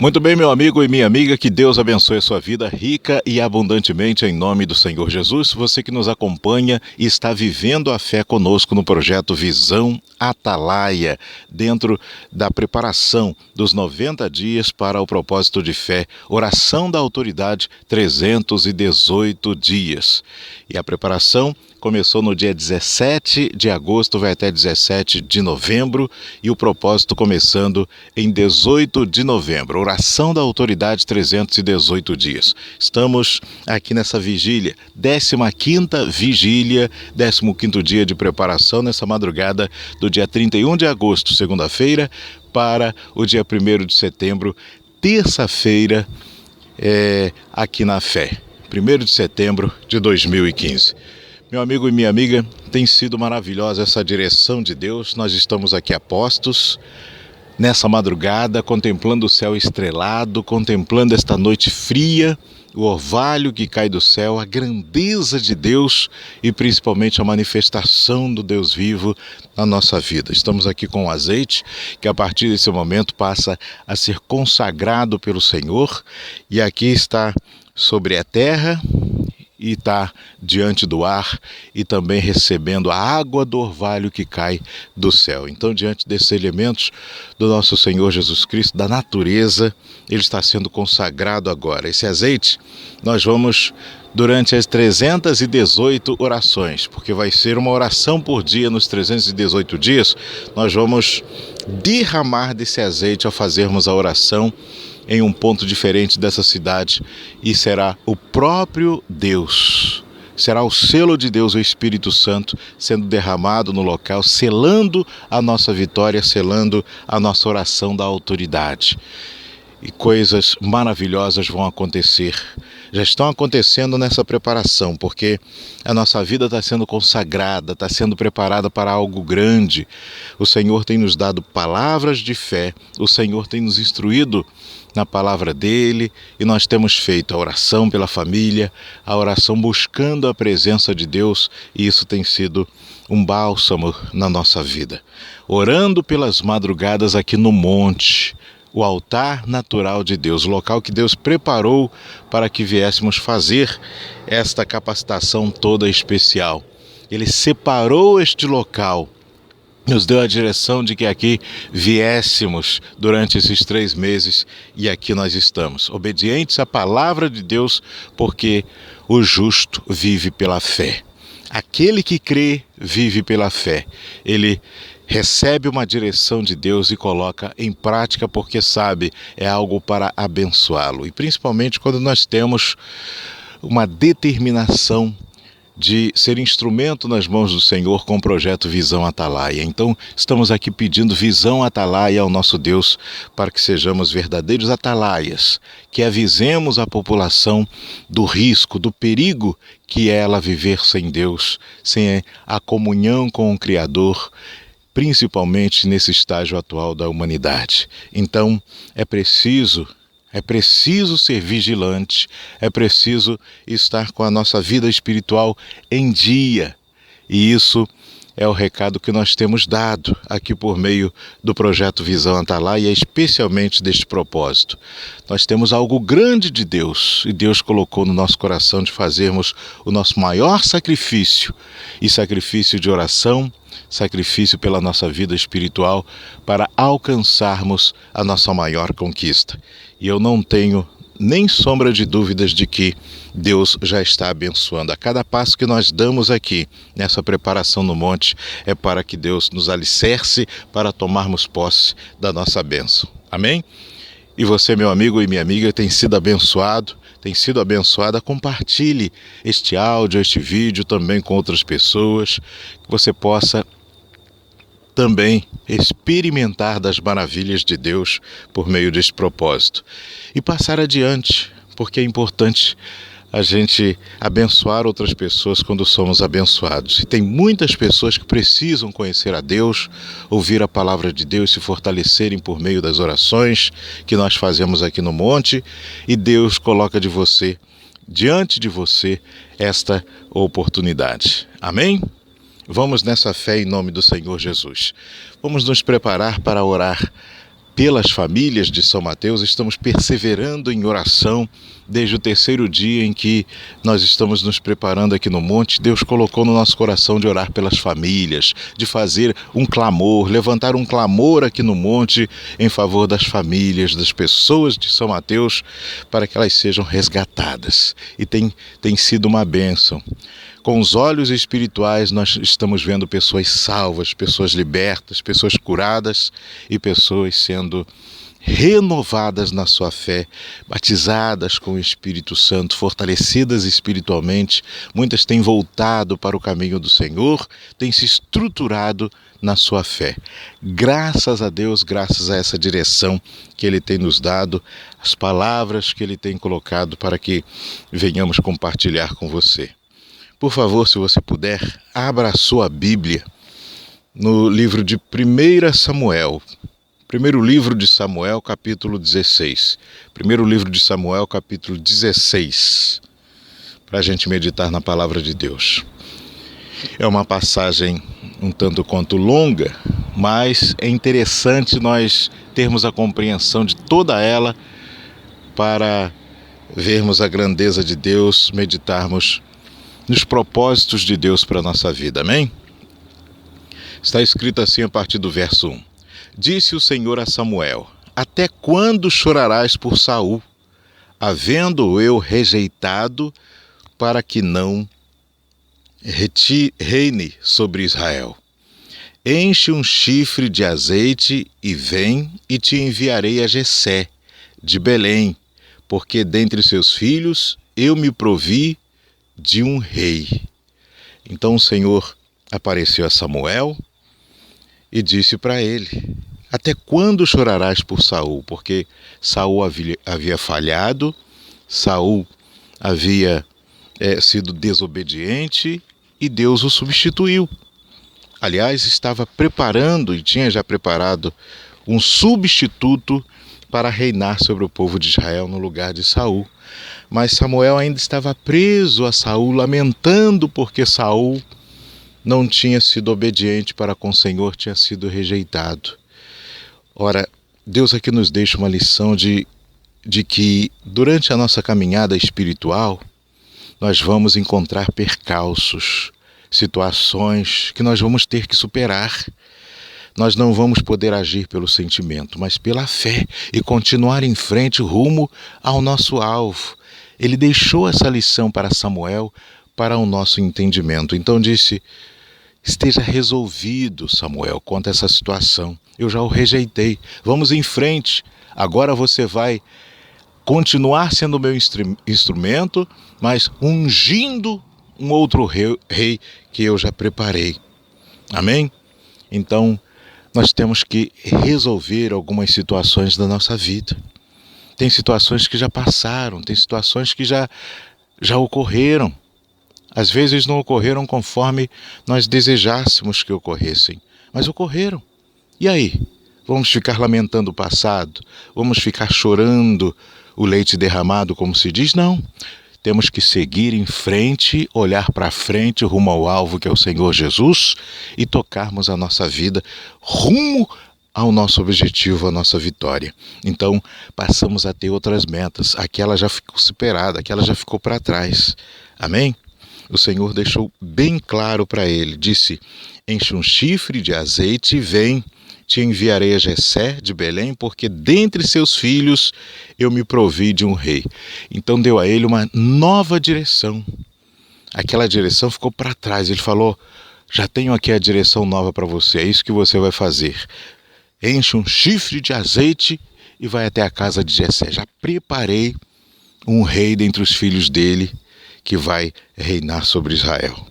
Muito bem, meu amigo e minha amiga, que Deus abençoe a sua vida rica e abundantemente em nome do Senhor Jesus. Você que nos acompanha e está vivendo a fé conosco no projeto Visão Atalaia, dentro da preparação dos 90 dias para o propósito de fé, oração da autoridade, 318 dias. E a preparação começou no dia 17 de agosto, vai até 17 de novembro, e o propósito começando em 18 de novembro. Oração da autoridade, 318 dias. Estamos aqui nessa vigília, 15ª vigília, 15º dia de preparação, nessa madrugada do dia 31 de agosto, segunda-feira, para o dia 1º de setembro, terça-feira, aqui na fé. 1º de setembro de 2015. Meu amigo e minha amiga, tem sido maravilhosa essa direção de Deus. Nós estamos aqui a postos, nessa madrugada, contemplando o céu estrelado, contemplando esta noite fria, o orvalho que cai do céu, a grandeza de Deus e principalmente a manifestação do Deus vivo na nossa vida. Estamos aqui com o azeite, que a partir desse momento passa a ser consagrado pelo Senhor, e aqui está sobre a terra, e está diante do ar e também recebendo a água do orvalho que cai do céu. Então, diante desses elementos do nosso Senhor Jesus Cristo, da natureza, ele está sendo consagrado agora. Esse azeite, nós vamos, durante as 318 orações, porque vai ser uma oração por dia nos 318 dias, nós vamos derramar desse azeite ao fazermos a oração em um ponto diferente dessa cidade, e será o próprio Deus, será o selo de Deus, o Espírito Santo, sendo derramado no local, selando a nossa vitória, selando a nossa oração da autoridade. E coisas maravilhosas vão acontecer, já estão acontecendo nessa preparação, porque a nossa vida está sendo consagrada, está sendo preparada para algo grande. O Senhor tem nos dado palavras de fé, o Senhor tem nos instruído na palavra dele, e nós temos feito a oração pela família, a oração buscando a presença de Deus, e isso tem sido um bálsamo na nossa vida. Orando pelas madrugadas aqui no monte, o altar natural de Deus, o local que Deus preparou para que viéssemos fazer esta capacitação toda especial. Ele separou este local, nos deu a direção de que aqui viéssemos durante esses 3 meses, e aqui nós estamos, obedientes à palavra de Deus, porque o justo vive pela fé. Aquele que crê vive pela fé. Ele recebe uma direção de Deus e coloca em prática, porque sabe, é algo para abençoá-lo. E principalmente quando nós temos uma determinação de ser instrumento nas mãos do Senhor com o projeto Visão Atalaia. Então, estamos aqui pedindo Visão Atalaia ao nosso Deus, para que sejamos verdadeiros atalaias, que avisemos a população do risco, do perigo que é ela viver sem Deus, sem a comunhão com o Criador, principalmente nesse estágio atual da humanidade. Então, é preciso ser vigilante, é preciso estar com a nossa vida espiritual em dia. E isso é o recado que nós temos dado aqui por meio do projeto Visão Atalaia, especialmente deste propósito. Nós temos algo grande de Deus, e Deus colocou no nosso coração de fazermos o nosso maior sacrifício, e sacrifício de oração, sacrifício pela nossa vida espiritual, para alcançarmos a nossa maior conquista. E eu não tenho nem sombra de dúvidas de que Deus já está abençoando. A cada passo que nós damos aqui, nessa preparação no monte, é para que Deus nos alicerce para tomarmos posse da nossa bênção. Amém? E você, meu amigo e minha amiga, tem sido abençoado, tem sido abençoada. Compartilhe este áudio, este vídeo também com outras pessoas, que você possa também experimentar das maravilhas de Deus por meio deste propósito. E passar adiante, porque é importante a gente abençoar outras pessoas quando somos abençoados. E tem muitas pessoas que precisam conhecer a Deus, ouvir a palavra de Deus, se fortalecerem por meio das orações que nós fazemos aqui no monte, e Deus coloca diante de você esta oportunidade. Amém? Vamos nessa fé em nome do Senhor Jesus. Vamos nos preparar para orar pelas famílias de São Mateus, estamos perseverando em oração desde o terceiro dia em que nós estamos nos preparando aqui no monte. Deus colocou no nosso coração de orar pelas famílias, de fazer um clamor, levantar um clamor aqui no monte em favor das famílias, das pessoas de São Mateus, para que elas sejam resgatadas. E tem sido uma bênção. Com os olhos espirituais nós estamos vendo pessoas salvas, pessoas libertas, pessoas curadas e pessoas sendo renovadas na sua fé, batizadas com o Espírito Santo, fortalecidas espiritualmente. Muitas têm voltado para o caminho do Senhor, têm se estruturado na sua fé. Graças a Deus, graças a essa direção que Ele tem nos dado, as palavras que Ele tem colocado para que venhamos compartilhar com você. Por favor, se você puder, abra a sua Bíblia no livro de 1 Samuel. Primeiro livro de Samuel, capítulo 16. Primeiro livro de Samuel, capítulo 16. Para a gente meditar na palavra de Deus. É uma passagem um tanto quanto longa, mas é interessante nós termos a compreensão de toda ela para vermos a grandeza de Deus, meditarmos nos propósitos de Deus para a nossa vida, amém? Está escrito assim a partir do verso 1. Disse o Senhor a Samuel: até quando chorarás por Saul, havendo eu rejeitado, para que não reine sobre Israel? Enche um chifre de azeite e vem, e te enviarei a Jessé, de Belém, porque dentre seus filhos eu me provi de um rei. Então o Senhor apareceu a Samuel e disse para ele: até quando chorarás por Saul? Porque Saul havia falhado, Saul havia sido desobediente e Deus o substituiu. Aliás, estava preparando e tinha já preparado um substituto para reinar sobre o povo de Israel no lugar de Saul. Mas Samuel ainda estava preso a Saul, lamentando porque Saul não tinha sido obediente para com o Senhor, tinha sido rejeitado. Ora, Deus aqui nos deixa uma lição de que durante a nossa caminhada espiritual, nós vamos encontrar percalços, situações que nós vamos ter que superar. Nós não vamos poder agir pelo sentimento, mas pela fé e continuar em frente rumo ao nosso alvo. Ele deixou essa lição para Samuel, para o nosso entendimento. Então disse: esteja resolvido, Samuel, quanto a essa situação. Eu já o rejeitei. Vamos em frente. Agora você vai continuar sendo o meu instrumento, mas ungindo um outro rei que eu já preparei. Amém? Então, nós temos que resolver algumas situações da nossa vida. Tem situações que já passaram, tem situações que já ocorreram. Às vezes não ocorreram conforme nós desejássemos que ocorressem, mas ocorreram. E aí? Vamos ficar lamentando o passado? Vamos ficar chorando o leite derramado, como se diz? Não. Temos que seguir em frente, olhar para frente, rumo ao alvo que é o Senhor Jesus, e tocarmos a nossa vida rumo ao nosso objetivo, à nossa vitória. Então, passamos a ter outras metas. Aquela já ficou superada, aquela já ficou para trás. Amém? O Senhor deixou bem claro para ele. Disse: enche um chifre de azeite e vem. Te enviarei a Jessé de Belém, porque dentre seus filhos eu me provi de um rei. Então deu a ele uma nova direção. Aquela direção ficou para trás. Ele falou: já tenho aqui a direção nova para você, é isso que você vai fazer. Enche um chifre de azeite e vai até a casa de Jessé. Já preparei um rei dentre os filhos dele que vai reinar sobre Israel.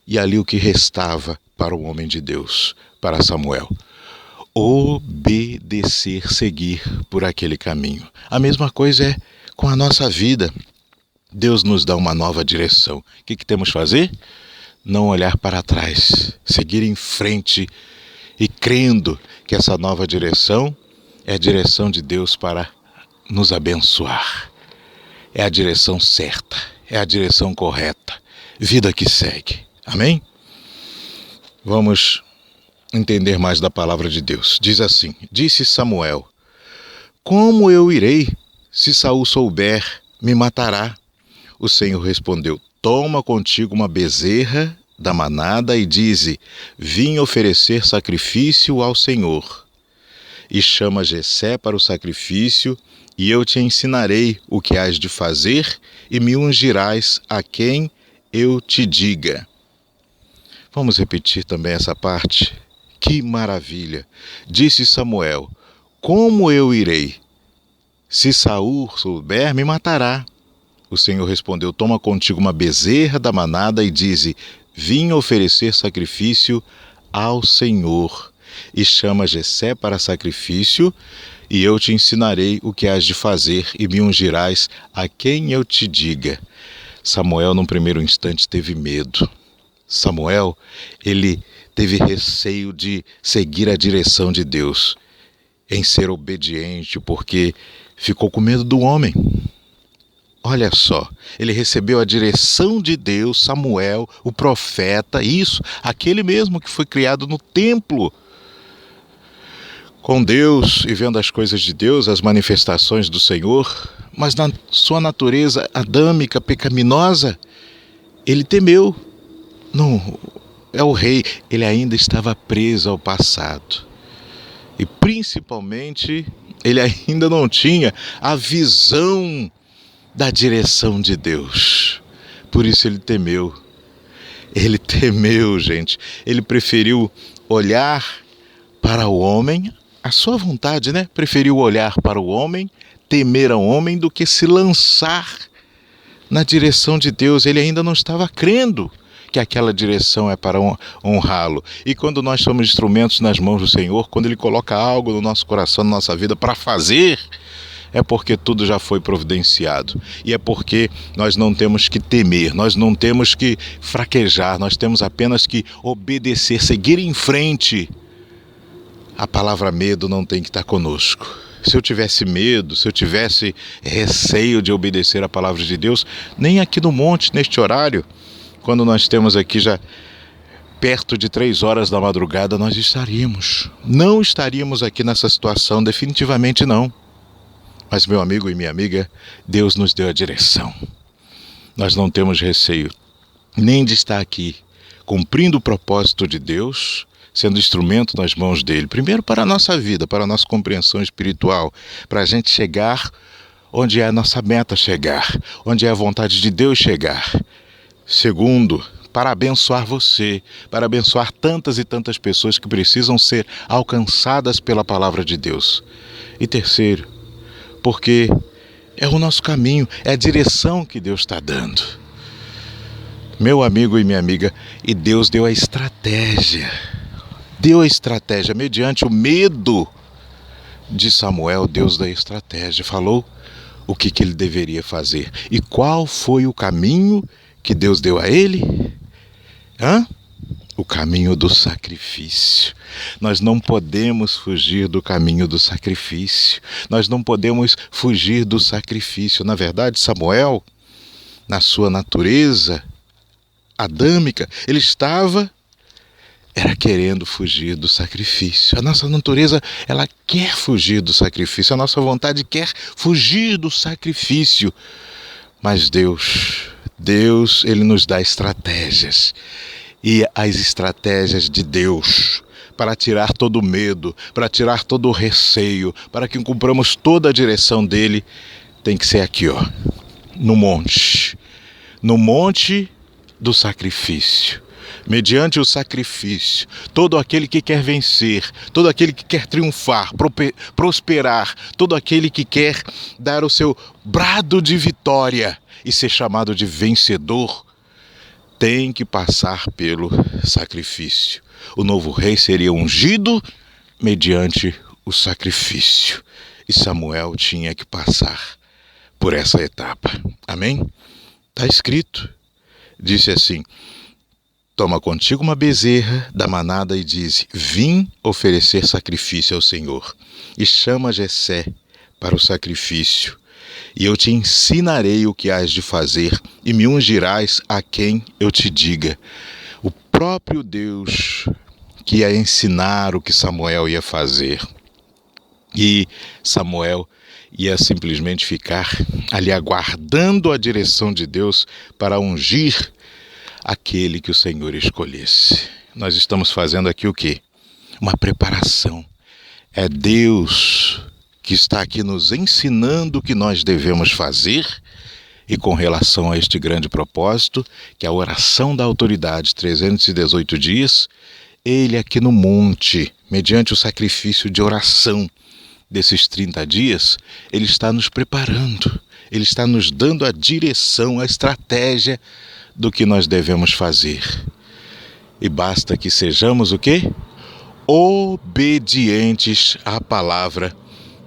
E ali o que restava para o homem de Deus, para Samuel: obedecer, seguir por aquele caminho. A mesma coisa é com a nossa vida. Deus nos dá uma nova direção. O que temos que fazer? Não olhar para trás, seguir em frente e crendo que essa nova direção é a direção de Deus para nos abençoar. É a direção certa, é a direção correta. Vida que segue. Amém? Vamos entender mais da palavra de Deus. Diz assim: disse Samuel: como eu irei? Se Saul souber, me matará. O Senhor respondeu: toma contigo uma bezerra da manada e dize: vim oferecer sacrifício ao Senhor. E chama Jessé para o sacrifício, e eu te ensinarei o que hás de fazer, e me ungirás a quem eu te diga. Vamos repetir também essa parte? Que maravilha! Disse Samuel: como eu irei? Se Saul souber, me matará. O Senhor respondeu: toma contigo uma bezerra da manada e dize: vim oferecer sacrifício ao Senhor. E chama Jessé para sacrifício, e eu te ensinarei o que hás de fazer, e me ungirás a quem eu te diga. Samuel, num primeiro instante, teve medo. Samuel, ele teve receio de seguir a direção de Deus, em ser obediente, porque ficou com medo do homem. Olha só, ele recebeu a direção de Deus, Samuel, o profeta, isso, aquele mesmo que foi criado no templo com Deus e vendo as coisas de Deus, as manifestações do Senhor, mas na sua natureza adâmica, pecaminosa, ele temeu. Não, é o rei, ele ainda estava preso ao passado. E principalmente, ele ainda não tinha a visão da direção de Deus. Por isso ele temeu. Ele temeu, gente. Ele preferiu olhar para o homem, a sua vontade, né? Preferiu olhar para o homem, temer ao homem, do que se lançar na direção de Deus. Ele ainda não estava crendo que aquela direção é para honrá-lo. E quando nós somos instrumentos nas mãos do Senhor, quando Ele coloca algo no nosso coração, na nossa vida para fazer, é porque tudo já foi providenciado. E é porque nós não temos que temer, nós não temos que fraquejar, nós temos apenas que obedecer, seguir em frente. A palavra medo não tem que estar conosco. Se eu tivesse medo, se eu tivesse receio de obedecer a palavra de Deus, nem aqui no monte, neste horário, quando nós temos aqui já perto de 3 horas da madrugada, nós estaríamos. Não estaríamos aqui nessa situação, definitivamente não. Mas, meu amigo e minha amiga, Deus nos deu a direção. Nós não temos receio nem de estar aqui cumprindo o propósito de Deus, sendo instrumento nas mãos dele. Primeiro, para a nossa vida, para a nossa compreensão espiritual, para a gente chegar onde é a nossa meta chegar, onde é a vontade de Deus chegar. Segundo, para abençoar você, para abençoar tantas e tantas pessoas que precisam ser alcançadas pela palavra de Deus. E terceiro, porque é o nosso caminho, é a direção que Deus está dando. Meu amigo e minha amiga, e Deus deu a estratégia. Deu a estratégia, mediante o medo de Samuel, Deus deu a estratégia, falou o que ele deveria fazer. E qual foi o caminho que Deus deu a ele? O caminho do sacrifício. Nós não podemos fugir do caminho do sacrifício. Nós não podemos fugir do sacrifício. Na verdade, Samuel, na sua natureza adâmica, ele era querendo fugir do sacrifício. A nossa natureza, ela quer fugir do sacrifício. A nossa vontade quer fugir do sacrifício. Mas Deus, Ele nos dá estratégias. E as estratégias de Deus para tirar todo o medo, para tirar todo o receio, para que cumpramos toda a direção dele, tem que ser aqui, no monte do sacrifício. Mediante o sacrifício, todo aquele que quer vencer, todo aquele que quer triunfar, prosperar, todo aquele que quer dar o seu brado de vitória e ser chamado de vencedor, tem que passar pelo sacrifício. O novo rei seria ungido mediante o sacrifício. E Samuel tinha que passar por essa etapa. Amém? Está escrito. Disse assim: toma contigo uma bezerra da manada e diz: vim oferecer sacrifício ao Senhor. E chama Jessé para o sacrifício. E eu te ensinarei o que hás de fazer, e me ungirás a quem eu te diga. O próprio Deus que ia ensinar o que Samuel ia fazer. E Samuel ia simplesmente ficar ali aguardando a direção de Deus para ungir aquele que o Senhor escolhesse. Nós estamos fazendo aqui o quê? Uma preparação. É Deus que está aqui nos ensinando o que nós devemos fazer, e com relação a este grande propósito, que é a oração da autoridade, 318 dias, Ele aqui no monte, mediante o sacrifício de oração desses 30 dias, Ele está nos preparando, Ele está nos dando a direção, a estratégia do que nós devemos fazer. E basta que sejamos o quê? Obedientes à palavra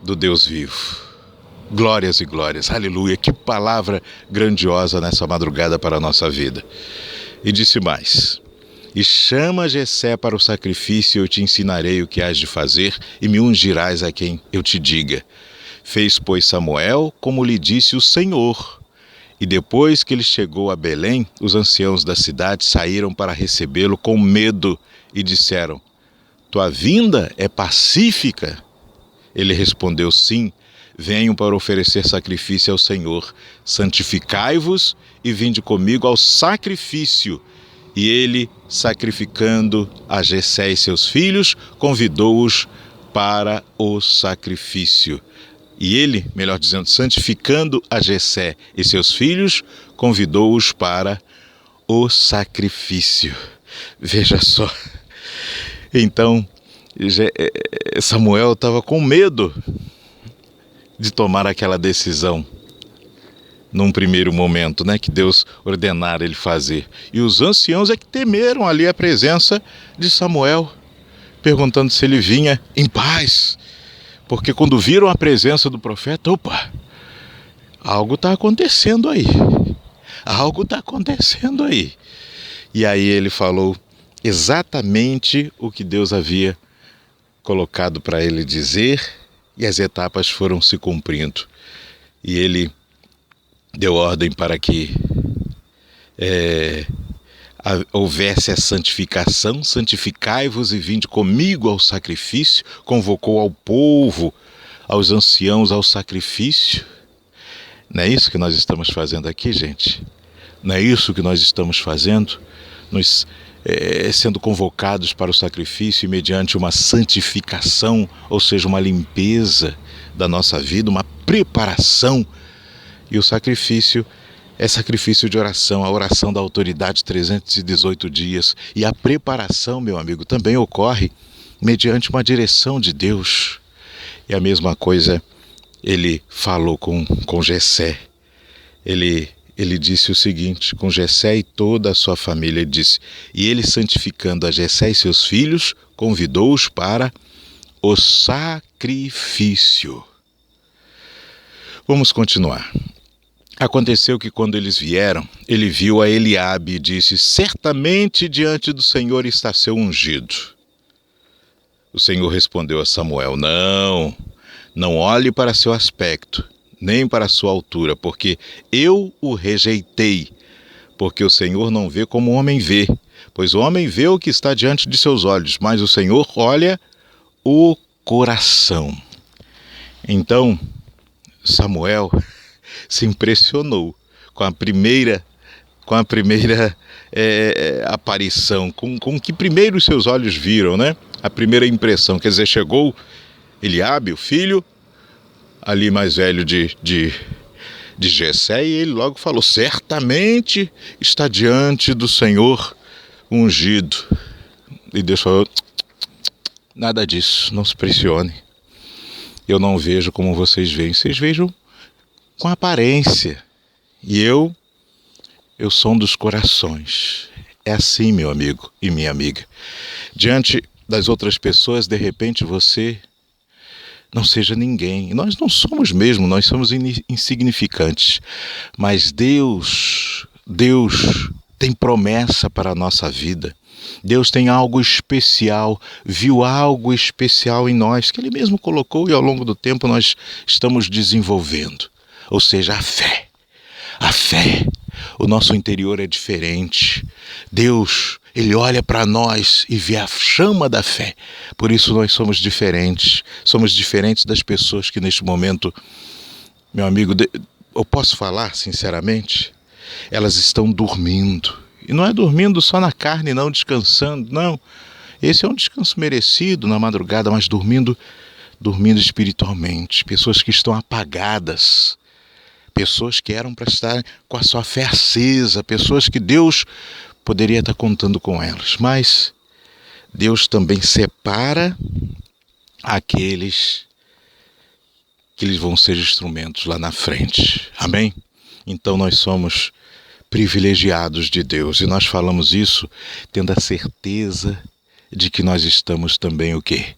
do Deus vivo. Glórias e glórias, aleluia, que palavra grandiosa nessa madrugada para a nossa vida. E disse mais: e chama Jessé para o sacrifício, eu te ensinarei o que hás de fazer, e me ungirás a quem eu te diga. Fez, pois, Samuel como lhe disse o Senhor. E depois que ele chegou a Belém, os anciãos da cidade saíram para recebê-lo com medo e disseram: tua vinda é pacífica? Ele respondeu: sim, venho para oferecer sacrifício ao Senhor. Santificai-vos e vinde comigo ao sacrifício. E ele, sacrificando a Jessé e seus filhos, convidou-os para o sacrifício. E ele, melhor dizendo, santificando a Jessé e seus filhos, convidou-os para o sacrifício. Veja só. Então, Samuel estava com medo de tomar aquela decisão num primeiro momento, né, que Deus ordenara ele fazer. E os anciãos é que temeram ali a presença de Samuel, perguntando se ele vinha em paz. Porque quando viram a presença do profeta, opa, algo está acontecendo aí. Algo está acontecendo aí. E aí ele falou exatamente o que Deus havia colocado para ele dizer, e as etapas foram se cumprindo. E ele deu ordem para que houvesse a santificação, santificai-vos e vinde comigo ao sacrifício, convocou ao povo, aos anciãos ao sacrifício. Não é isso que nós estamos fazendo aqui, gente? Não é isso que nós estamos fazendo? Sendo convocados para o sacrifício mediante uma santificação, ou seja, uma limpeza da nossa vida, uma preparação. E o sacrifício é sacrifício de oração, a oração da autoridade, 318 dias. E a preparação, meu amigo, também ocorre mediante uma direção de Deus. E a mesma coisa ele falou com Jessé. Ele disse o seguinte, com Jessé e toda a sua família, ele disse: e ele, santificando a Jessé e seus filhos, convidou-os para o sacrifício. Vamos continuar. Aconteceu que quando eles vieram, ele viu a Eliabe e disse: certamente diante do Senhor está seu ungido. O Senhor respondeu a Samuel: não olhe para seu aspecto, nem para sua altura, porque eu o rejeitei. Porque o Senhor não vê como o homem vê, pois o homem vê o que está diante de seus olhos, mas o Senhor olha o coração. Então, Samuel se impressionou com a primeira aparição, com que primeiro os seus olhos viram, né? A primeira impressão, quer dizer, chegou Eliabe, o filho, ali mais velho de Jessé, e ele logo falou: certamente está diante do Senhor ungido. E Deus falou: nada disso, não se pressione. Eu não vejo como vocês veem, vocês vejam com aparência. E eu som dos corações. É assim, meu amigo e minha amiga. Diante das outras pessoas, de repente você não seja ninguém. Nós não somos mesmo, nós somos insignificantes. Mas Deus tem promessa para a nossa vida. Deus tem algo especial, viu algo especial em nós, que Ele mesmo colocou, e ao longo do tempo nós estamos desenvolvendo. Ou seja, a fé. O nosso interior é diferente. Deus, Ele olha para nós e vê a chama da fé. Por isso nós somos diferentes das pessoas que neste momento, meu amigo, eu posso falar sinceramente, elas estão dormindo. E não é dormindo só na carne, não, descansando, não. Esse é um descanso merecido na madrugada, mas dormindo espiritualmente. Pessoas que estão apagadas, pessoas que eram para estar com a sua fé acesa, pessoas que Deus poderia estar contando com elas. Mas Deus também separa aqueles que eles vão ser instrumentos lá na frente. Amém? Então nós somos privilegiados de Deus, e nós falamos isso tendo a certeza de que nós estamos também o quê?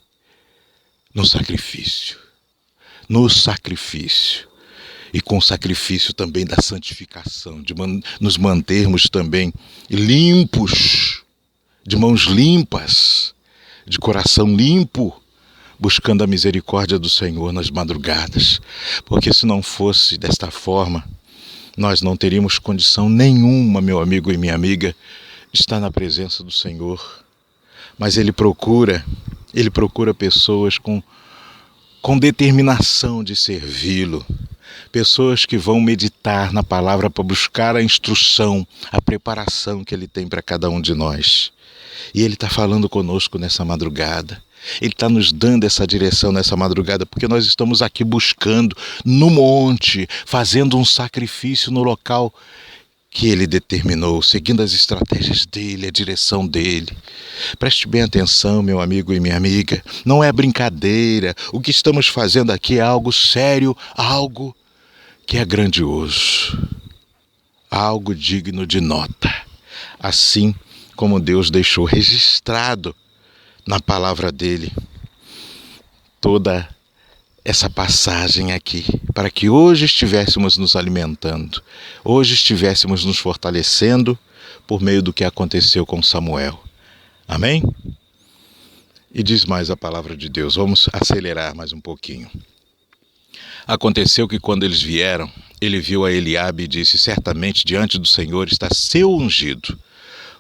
No sacrifício. E com o sacrifício também da santificação, de nos mantermos também limpos, de mãos limpas, de coração limpo, buscando a misericórdia do Senhor nas madrugadas. Porque se não fosse desta forma, nós não teríamos condição nenhuma, meu amigo e minha amiga, de estar na presença do Senhor. Mas Ele procura pessoas com determinação de servi-lo, pessoas que vão meditar na palavra para buscar a instrução, a preparação que Ele tem para cada um de nós. E Ele está falando conosco nessa madrugada. Ele está nos dando essa direção nessa madrugada, porque nós estamos aqui buscando no monte, fazendo um sacrifício no local que Ele determinou, seguindo as estratégias dEle, a direção dEle. Preste bem atenção, meu amigo e minha amiga, não é brincadeira. O que estamos fazendo aqui é algo sério, algo que é grandioso, algo digno de nota. Assim como Deus deixou registrado na palavra dEle toda essa passagem aqui, para que hoje estivéssemos nos alimentando, hoje estivéssemos nos fortalecendo por meio do que aconteceu com Samuel. Amém? E diz mais a palavra de Deus. Vamos acelerar mais um pouquinho. Aconteceu que quando eles vieram, ele viu a Eliabe e disse: certamente diante do Senhor está seu ungido.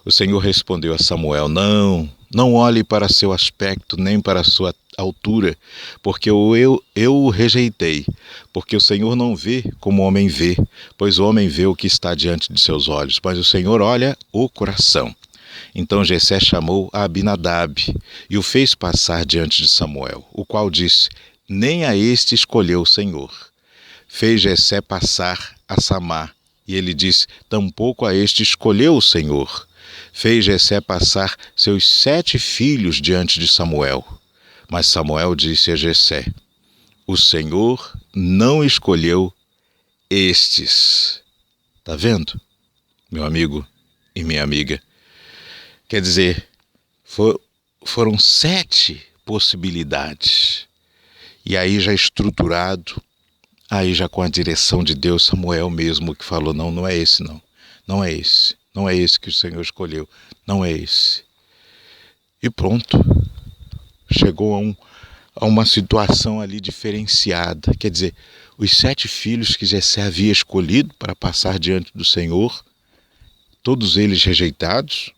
O Senhor respondeu a Samuel: não olhe para seu aspecto, nem para sua altura, porque eu o rejeitei. Porque o Senhor não vê como o homem vê, pois o homem vê o que está diante de seus olhos, mas o Senhor olha o coração. Então Jessé chamou a Abinadab e o fez passar diante de Samuel, o qual disse: nem a este escolheu o Senhor. Fez Jessé passar a Samá, e ele disse: tampouco a este escolheu o Senhor. Fez Jessé passar seus 7 filhos diante de Samuel. Mas Samuel disse a Jessé: o Senhor não escolheu estes. Está vendo, meu amigo e minha amiga? Quer dizer, foram 7 possibilidades. E aí já estruturado, aí já com a direção de Deus, Samuel mesmo que falou: não é esse não. Não é esse. Não é esse que o Senhor escolheu. Não é esse. E pronto. Chegou a uma situação ali diferenciada. Quer dizer, os 7 filhos que Jessé havia escolhido para passar diante do Senhor, todos eles rejeitados.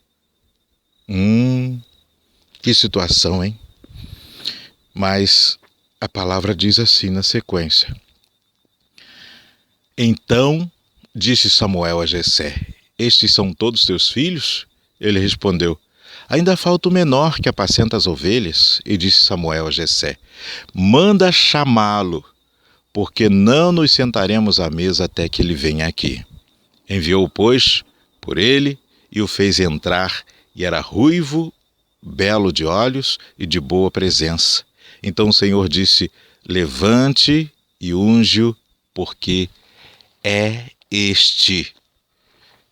Que situação, hein? Mas a palavra diz assim na sequência: então disse Samuel a Jessé: estes são todos teus filhos? Ele respondeu: ainda falta o menor que apacenta as ovelhas. E disse Samuel a Jessé: manda chamá-lo, porque não nos sentaremos à mesa até que ele venha aqui. Enviou, pois, por ele e o fez entrar, e era ruivo, belo de olhos e de boa presença. Então o Senhor disse: levante e unge-o, porque é este.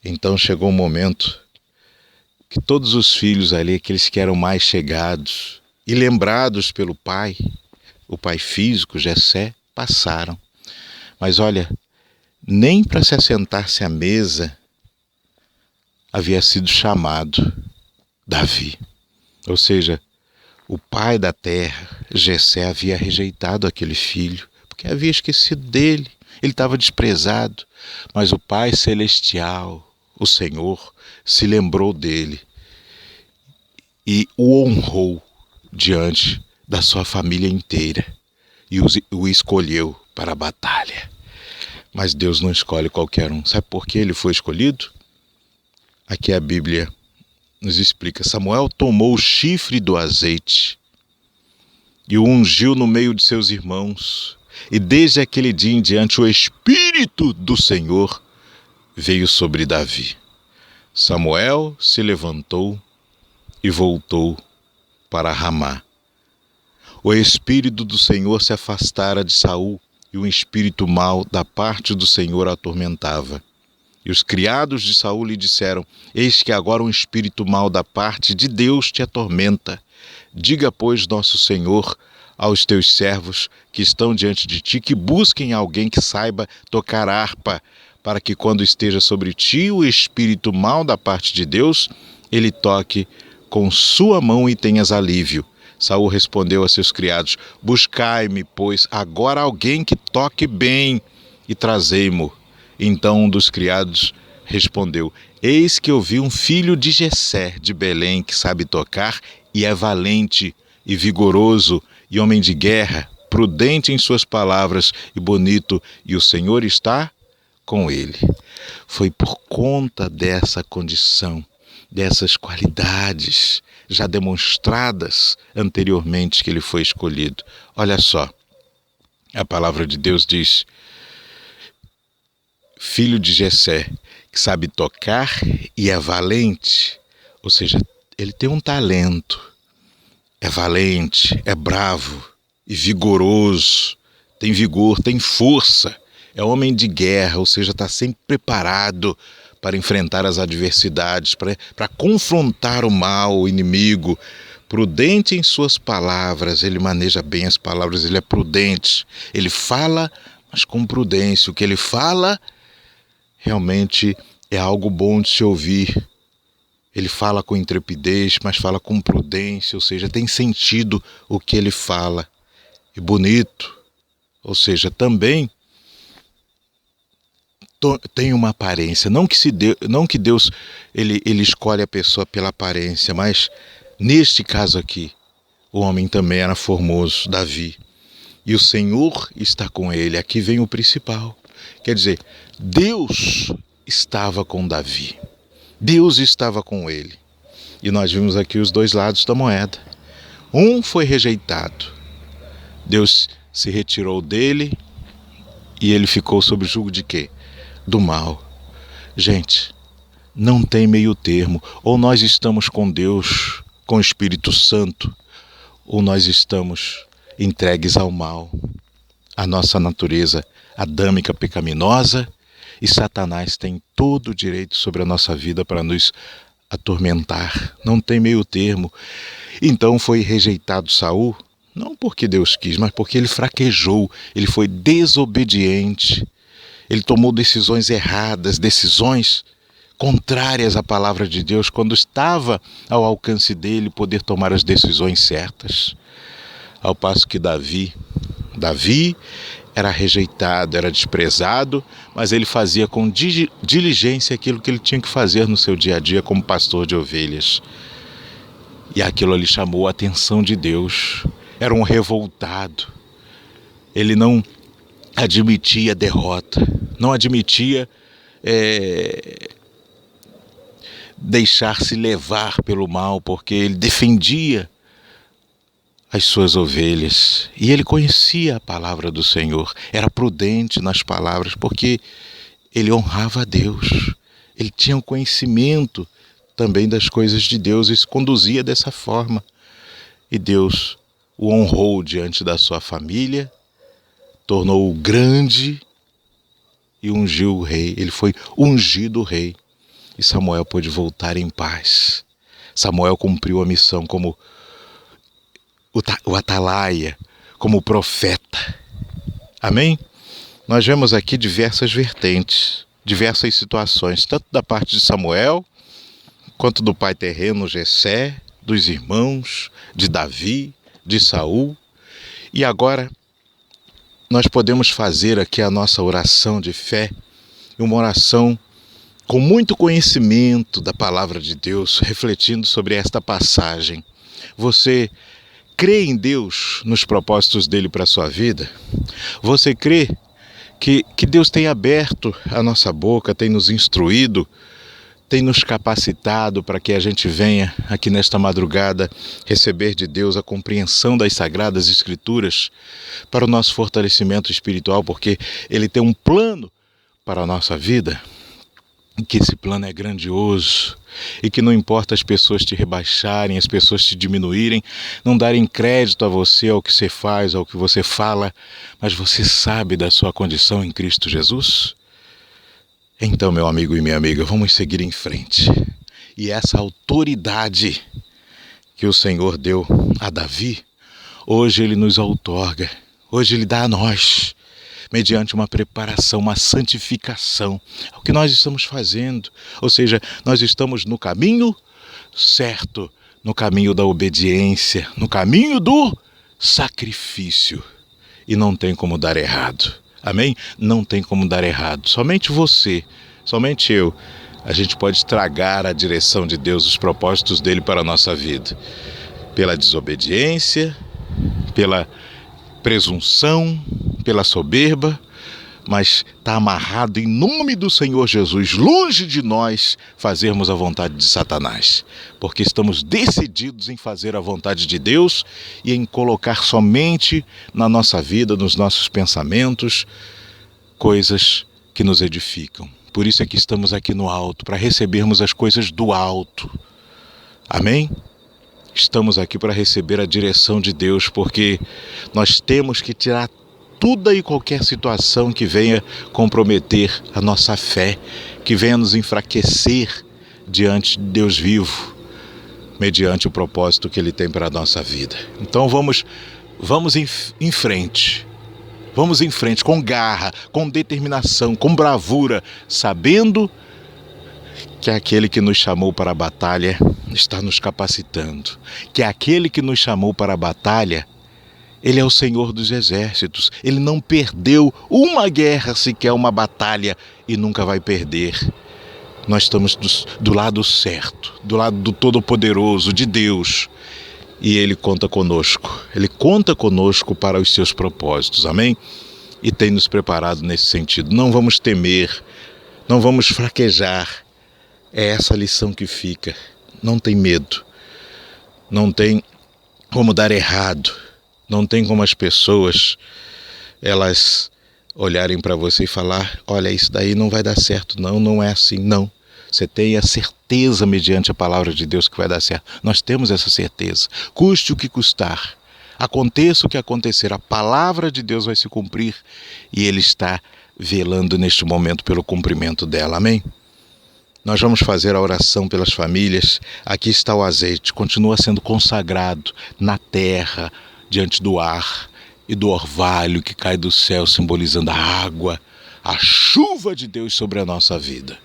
Então chegou um momento que todos os filhos ali, aqueles que eram mais chegados e lembrados pelo pai, o pai físico, Jessé, passaram. Mas olha, nem para se assentar-se à mesa havia sido chamado Davi. Ou seja, o pai da terra, Jessé, havia rejeitado aquele filho, porque havia esquecido dele, ele estava desprezado. Mas o Pai Celestial, o Senhor, se lembrou dele e o honrou diante da sua família inteira e o escolheu para a batalha. Mas Deus não escolhe qualquer um. Sabe por que ele foi escolhido? Aqui a Bíblia nos explica. Samuel tomou o chifre do azeite e o ungiu no meio de seus irmãos. E desde aquele dia em diante o Espírito do Senhor veio sobre Davi. Samuel se levantou e voltou para Ramá. O Espírito do Senhor se afastara de Saul e um espírito mau da parte do Senhor atormentava. E os criados de Saul lhe disseram: eis que agora um espírito mau da parte de Deus te atormenta. Diga, pois, nosso Senhor aos teus servos que estão diante de ti, que busquem alguém que saiba tocar harpa, para que quando esteja sobre ti o espírito mau da parte de Deus, ele toque com sua mão e tenhas alívio. Saul respondeu a seus criados: buscai-me, pois, agora alguém que toque bem, e trazei-mo. Então um dos criados respondeu: eis que eu vi um filho de Jessé, de Belém, que sabe tocar, e é valente e vigoroso, e homem de guerra, prudente em suas palavras e bonito, e o Senhor está com ele. Foi por conta dessa condição, dessas qualidades já demonstradas anteriormente que ele foi escolhido. Olha só, a palavra de Deus diz: filho de Jessé, que sabe tocar e é valente, ou seja, ele tem um talento, é valente, é bravo e vigoroso, tem vigor, tem força, é homem de guerra, ou seja, está sempre preparado para enfrentar as adversidades, para confrontar o mal, o inimigo. Prudente em suas palavras, ele maneja bem as palavras, ele é prudente. Ele fala, mas com prudência. O que ele fala realmente é algo bom de se ouvir. Ele fala com intrepidez, mas fala com prudência, ou seja, tem sentido o que ele fala. E bonito, ou seja, também tem uma aparência. Não que Deus ele escolhe a pessoa pela aparência, mas neste caso aqui, o homem também era formoso, Davi. E o Senhor está com ele. Aqui vem o principal. Quer dizer, Deus estava com Davi. Deus estava com ele. E nós vimos aqui os dois lados da moeda. Um foi rejeitado. Deus se retirou dele e ele ficou sob o jugo de quê? Do mal. Gente, não tem meio termo. Ou nós estamos com Deus, com o Espírito Santo, ou nós estamos entregues ao mal. A nossa natureza adâmica pecaminosa, e Satanás tem todo o direito sobre a nossa vida para nos atormentar. Não tem meio termo. Então foi rejeitado Saul, não porque Deus quis, mas porque ele fraquejou, ele foi desobediente. Ele tomou decisões erradas, decisões contrárias à palavra de Deus, quando estava ao alcance dele poder tomar as decisões certas. Ao passo que Davi era rejeitado, era desprezado, mas ele fazia com diligência aquilo que ele tinha que fazer no seu dia a dia como pastor de ovelhas. E aquilo ali chamou a atenção de Deus. Era um revoltado. Ele não admitia derrota, não admitia deixar-se levar pelo mal, porque ele defendia as suas ovelhas. E ele conhecia a palavra do Senhor, era prudente nas palavras, porque ele honrava a Deus. Ele tinha um conhecimento também das coisas de Deus e se conduzia dessa forma. E Deus o honrou diante da sua família, tornou-o grande e ungiu o rei. Ele foi ungido rei. E Samuel pôde voltar em paz. Samuel cumpriu a missão como o atalaia, como profeta. Amém? Nós vemos aqui diversas vertentes, diversas situações, tanto da parte de Samuel, quanto do pai terreno Jessé, dos irmãos, de Davi, de Saul. E agora nós podemos fazer aqui a nossa oração de fé, uma oração com muito conhecimento da palavra de Deus, refletindo sobre esta passagem, você crê em Deus, nos propósitos dele para a sua vida? Você crê que Deus tem aberto a nossa boca, tem nos instruído, tem nos capacitado para que a gente venha aqui nesta madrugada receber de Deus a compreensão das Sagradas Escrituras para o nosso fortalecimento espiritual, porque Ele tem um plano para a nossa vida, e que esse plano é grandioso, e que não importa as pessoas te rebaixarem, as pessoas te diminuírem, não darem crédito a você, ao que você faz, ao que você fala, mas você sabe da sua condição em Cristo Jesus? Então, meu amigo e minha amiga, vamos seguir em frente. E essa autoridade que o Senhor deu a Davi, hoje Ele nos outorga, hoje Ele dá a nós, mediante uma preparação, uma santificação. É o que nós estamos fazendo. Ou seja, nós estamos no caminho certo, no caminho da obediência, no caminho do sacrifício. E não tem como dar errado. Amém? Não tem como dar errado. Somente você, somente eu, a gente pode estragar a direção de Deus, os propósitos dele para a nossa vida. Pela desobediência, pela presunção, pela soberba, mas está amarrado em nome do Senhor Jesus, longe de nós fazermos a vontade de Satanás, porque estamos decididos em fazer a vontade de Deus e em colocar somente na nossa vida, nos nossos pensamentos, coisas que nos edificam. Por isso é que estamos aqui no alto, para recebermos as coisas do alto. Amém? Estamos aqui para receber a direção de Deus, porque nós temos que tirar toda e qualquer situação que venha comprometer a nossa fé, que venha nos enfraquecer diante de Deus vivo, mediante o propósito que Ele tem para a nossa vida. Então vamos em frente. Vamos em frente com garra, com determinação, com bravura, sabendo que aquele que nos chamou para a batalha está nos capacitando, que aquele que nos chamou para a batalha, Ele é o Senhor dos exércitos. Ele não perdeu uma guerra, sequer uma batalha, e nunca vai perder. Nós estamos do lado certo, do lado do Todo-Poderoso, de Deus. E Ele conta conosco. Ele conta conosco para os seus propósitos. Amém? E tem nos preparado nesse sentido. Não vamos temer, não vamos fraquejar. É essa lição que fica. Não tem medo. Não tem como dar errado. Não tem como as pessoas, elas olharem para você e falar, olha, isso daí não vai dar certo, não é assim, não. Você tem a certeza, mediante a palavra de Deus, que vai dar certo. Nós temos essa certeza. Custe o que custar, aconteça o que acontecer, a palavra de Deus vai se cumprir e Ele está velando neste momento pelo cumprimento dela. Amém? Nós vamos fazer a oração pelas famílias. Aqui está o azeite, continua sendo consagrado na terra, diante do ar e do orvalho que cai do céu, simbolizando a água, a chuva de Deus sobre a nossa vida.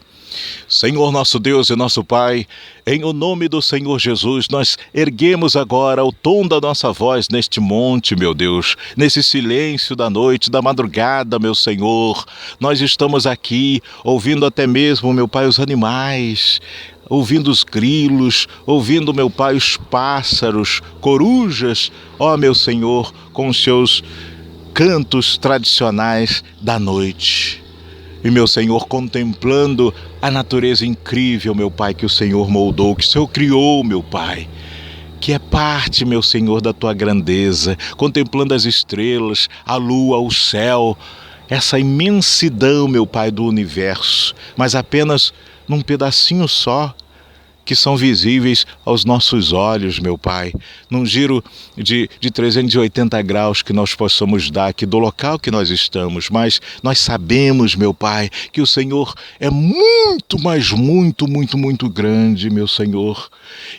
Senhor nosso Deus e nosso Pai, em o nome do Senhor Jesus, nós erguemos agora o tom da nossa voz neste monte, meu Deus, nesse silêncio da noite, da madrugada, meu Senhor. Nós estamos aqui ouvindo até mesmo, meu Pai, os animais, ouvindo os grilos, ouvindo, meu Pai, os pássaros, corujas, ó meu Senhor, com os seus cantos tradicionais da noite. E, meu Senhor, contemplando a natureza incrível, meu Pai, que o Senhor moldou, que o Senhor criou, meu Pai, que é parte, meu Senhor, da Tua grandeza, contemplando as estrelas, a lua, o céu, essa imensidão, meu Pai, do universo, mas apenas num pedacinho só, que são visíveis aos nossos olhos, meu Pai, num giro de 380 graus que nós possamos dar aqui do local que nós estamos, mas nós sabemos, meu Pai, que o Senhor é muito, mas muito, muito, muito grande, meu Senhor,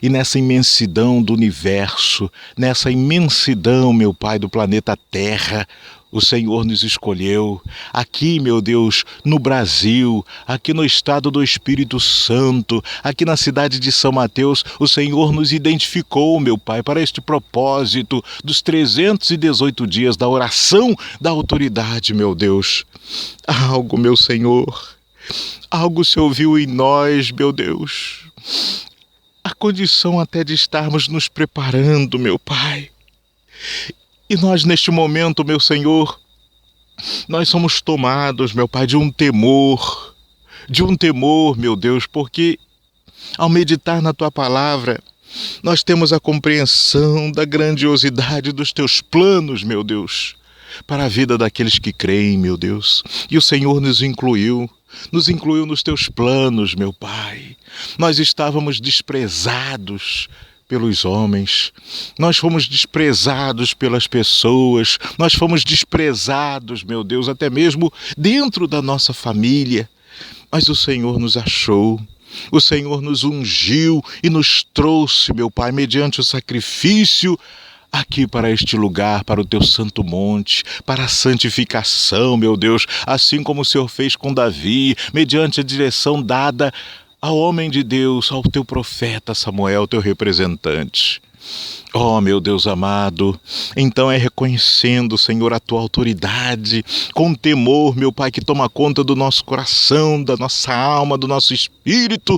e nessa imensidão do universo, nessa imensidão, meu Pai, do planeta Terra, o Senhor nos escolheu, aqui, meu Deus, no Brasil, aqui no estado do Espírito Santo, aqui na cidade de São Mateus, o Senhor nos identificou, meu Pai, para este propósito dos 318 dias da oração da autoridade, meu Deus. Algo, meu Senhor, algo se ouviu em nós, meu Deus. A condição até de estarmos nos preparando, meu Pai. E nós, neste momento, meu Senhor, nós somos tomados, meu Pai, de um temor, meu Deus, porque ao meditar na Tua palavra, nós temos a compreensão da grandiosidade dos Teus planos, meu Deus, para a vida daqueles que creem, meu Deus. E o Senhor nos incluiu nos Teus planos, meu Pai. Nós estávamos desprezados pelos homens, nós fomos desprezados pelas pessoas, nós fomos desprezados, meu Deus, até mesmo dentro da nossa família. Mas o Senhor nos achou, o Senhor nos ungiu e nos trouxe, meu Pai, mediante o sacrifício, aqui para este lugar, para o Teu santo monte, para a santificação, meu Deus, assim como o Senhor fez com Davi, mediante a direção dada ao homem de Deus, ao Teu profeta Samuel, Teu representante. Oh, meu Deus amado, então é reconhecendo, Senhor, a Tua autoridade, com temor, meu Pai, que toma conta do nosso coração, da nossa alma, do nosso espírito,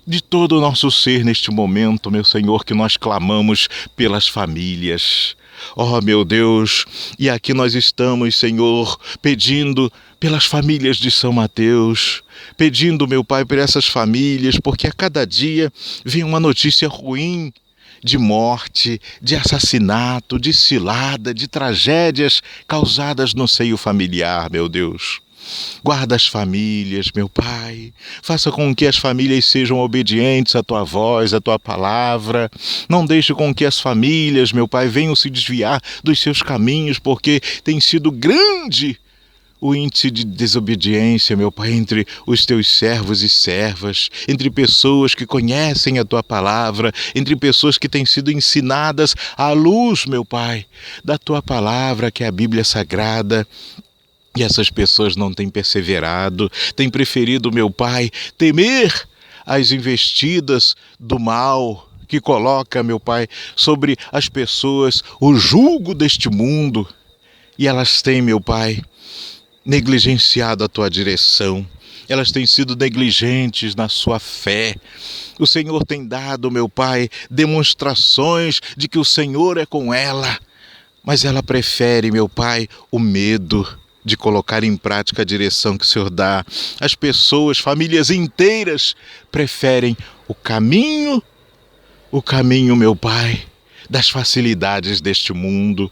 de todo o nosso ser neste momento, meu Senhor, que nós clamamos pelas famílias. Oh, meu Deus, e aqui nós estamos, Senhor, pedindo pelas famílias de São Mateus, pedindo, meu Pai, por essas famílias, porque a cada dia vem uma notícia ruim, de morte, de assassinato, de cilada, de tragédias causadas no seio familiar, meu Deus. Guarda as famílias, meu Pai. Faça com que as famílias sejam obedientes à Tua voz, à Tua palavra. Não deixe com que as famílias, meu Pai, venham se desviar dos seus caminhos, porque tem sido grande o índice de desobediência, meu Pai, entre os Teus servos e servas, entre pessoas que conhecem a Tua palavra, entre pessoas que têm sido ensinadas à luz, meu Pai, da Tua palavra, que é a Bíblia Sagrada. E essas pessoas não têm perseverado, têm preferido, meu Pai, temer as investidas do mal que coloca, meu Pai, sobre as pessoas o jugo deste mundo. E elas têm, meu Pai, negligenciado a Tua direção. Elas têm sido negligentes na sua fé. O Senhor tem dado, meu Pai, demonstrações de que o Senhor é com ela. Mas ela prefere, meu Pai, o medo de colocar em prática a direção que o Senhor dá. As pessoas, famílias inteiras, preferem o caminho, meu Pai, das facilidades deste mundo.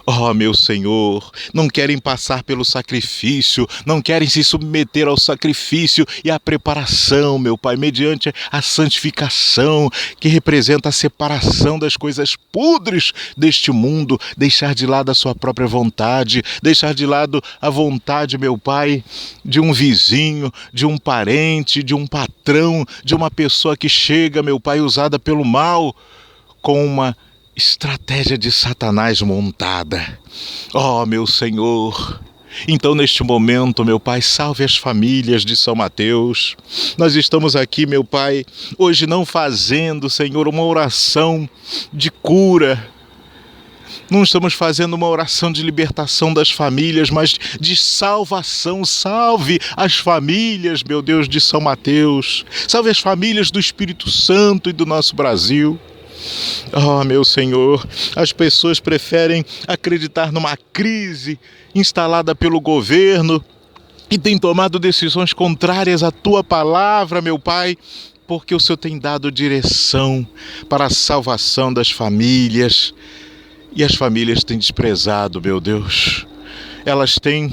Oh, meu Senhor, não querem passar pelo sacrifício, não querem se submeter ao sacrifício e à preparação, meu Pai, mediante a santificação, que representa a separação das coisas podres deste mundo, deixar de lado a sua própria vontade, deixar de lado a vontade, meu Pai, de um vizinho, de um parente, de um patrão, de uma pessoa que chega, meu Pai, usada pelo mal, com uma estratégia de Satanás montada. Oh, meu Senhor, então neste momento, meu Pai, salve as famílias de São Mateus. Nós estamos aqui, meu Pai, hoje não fazendo, Senhor, uma oração de cura. Não estamos fazendo uma oração de libertação das famílias, mas de salvação. Salve as famílias, meu Deus, de São Mateus. Salve as famílias do Espírito Santo e do nosso Brasil. Oh, meu Senhor, as pessoas preferem acreditar numa crise instalada pelo governo e têm tomado decisões contrárias à Tua palavra, meu Pai, porque o Senhor tem dado direção para a salvação das famílias e as famílias têm desprezado, meu Deus. Elas têm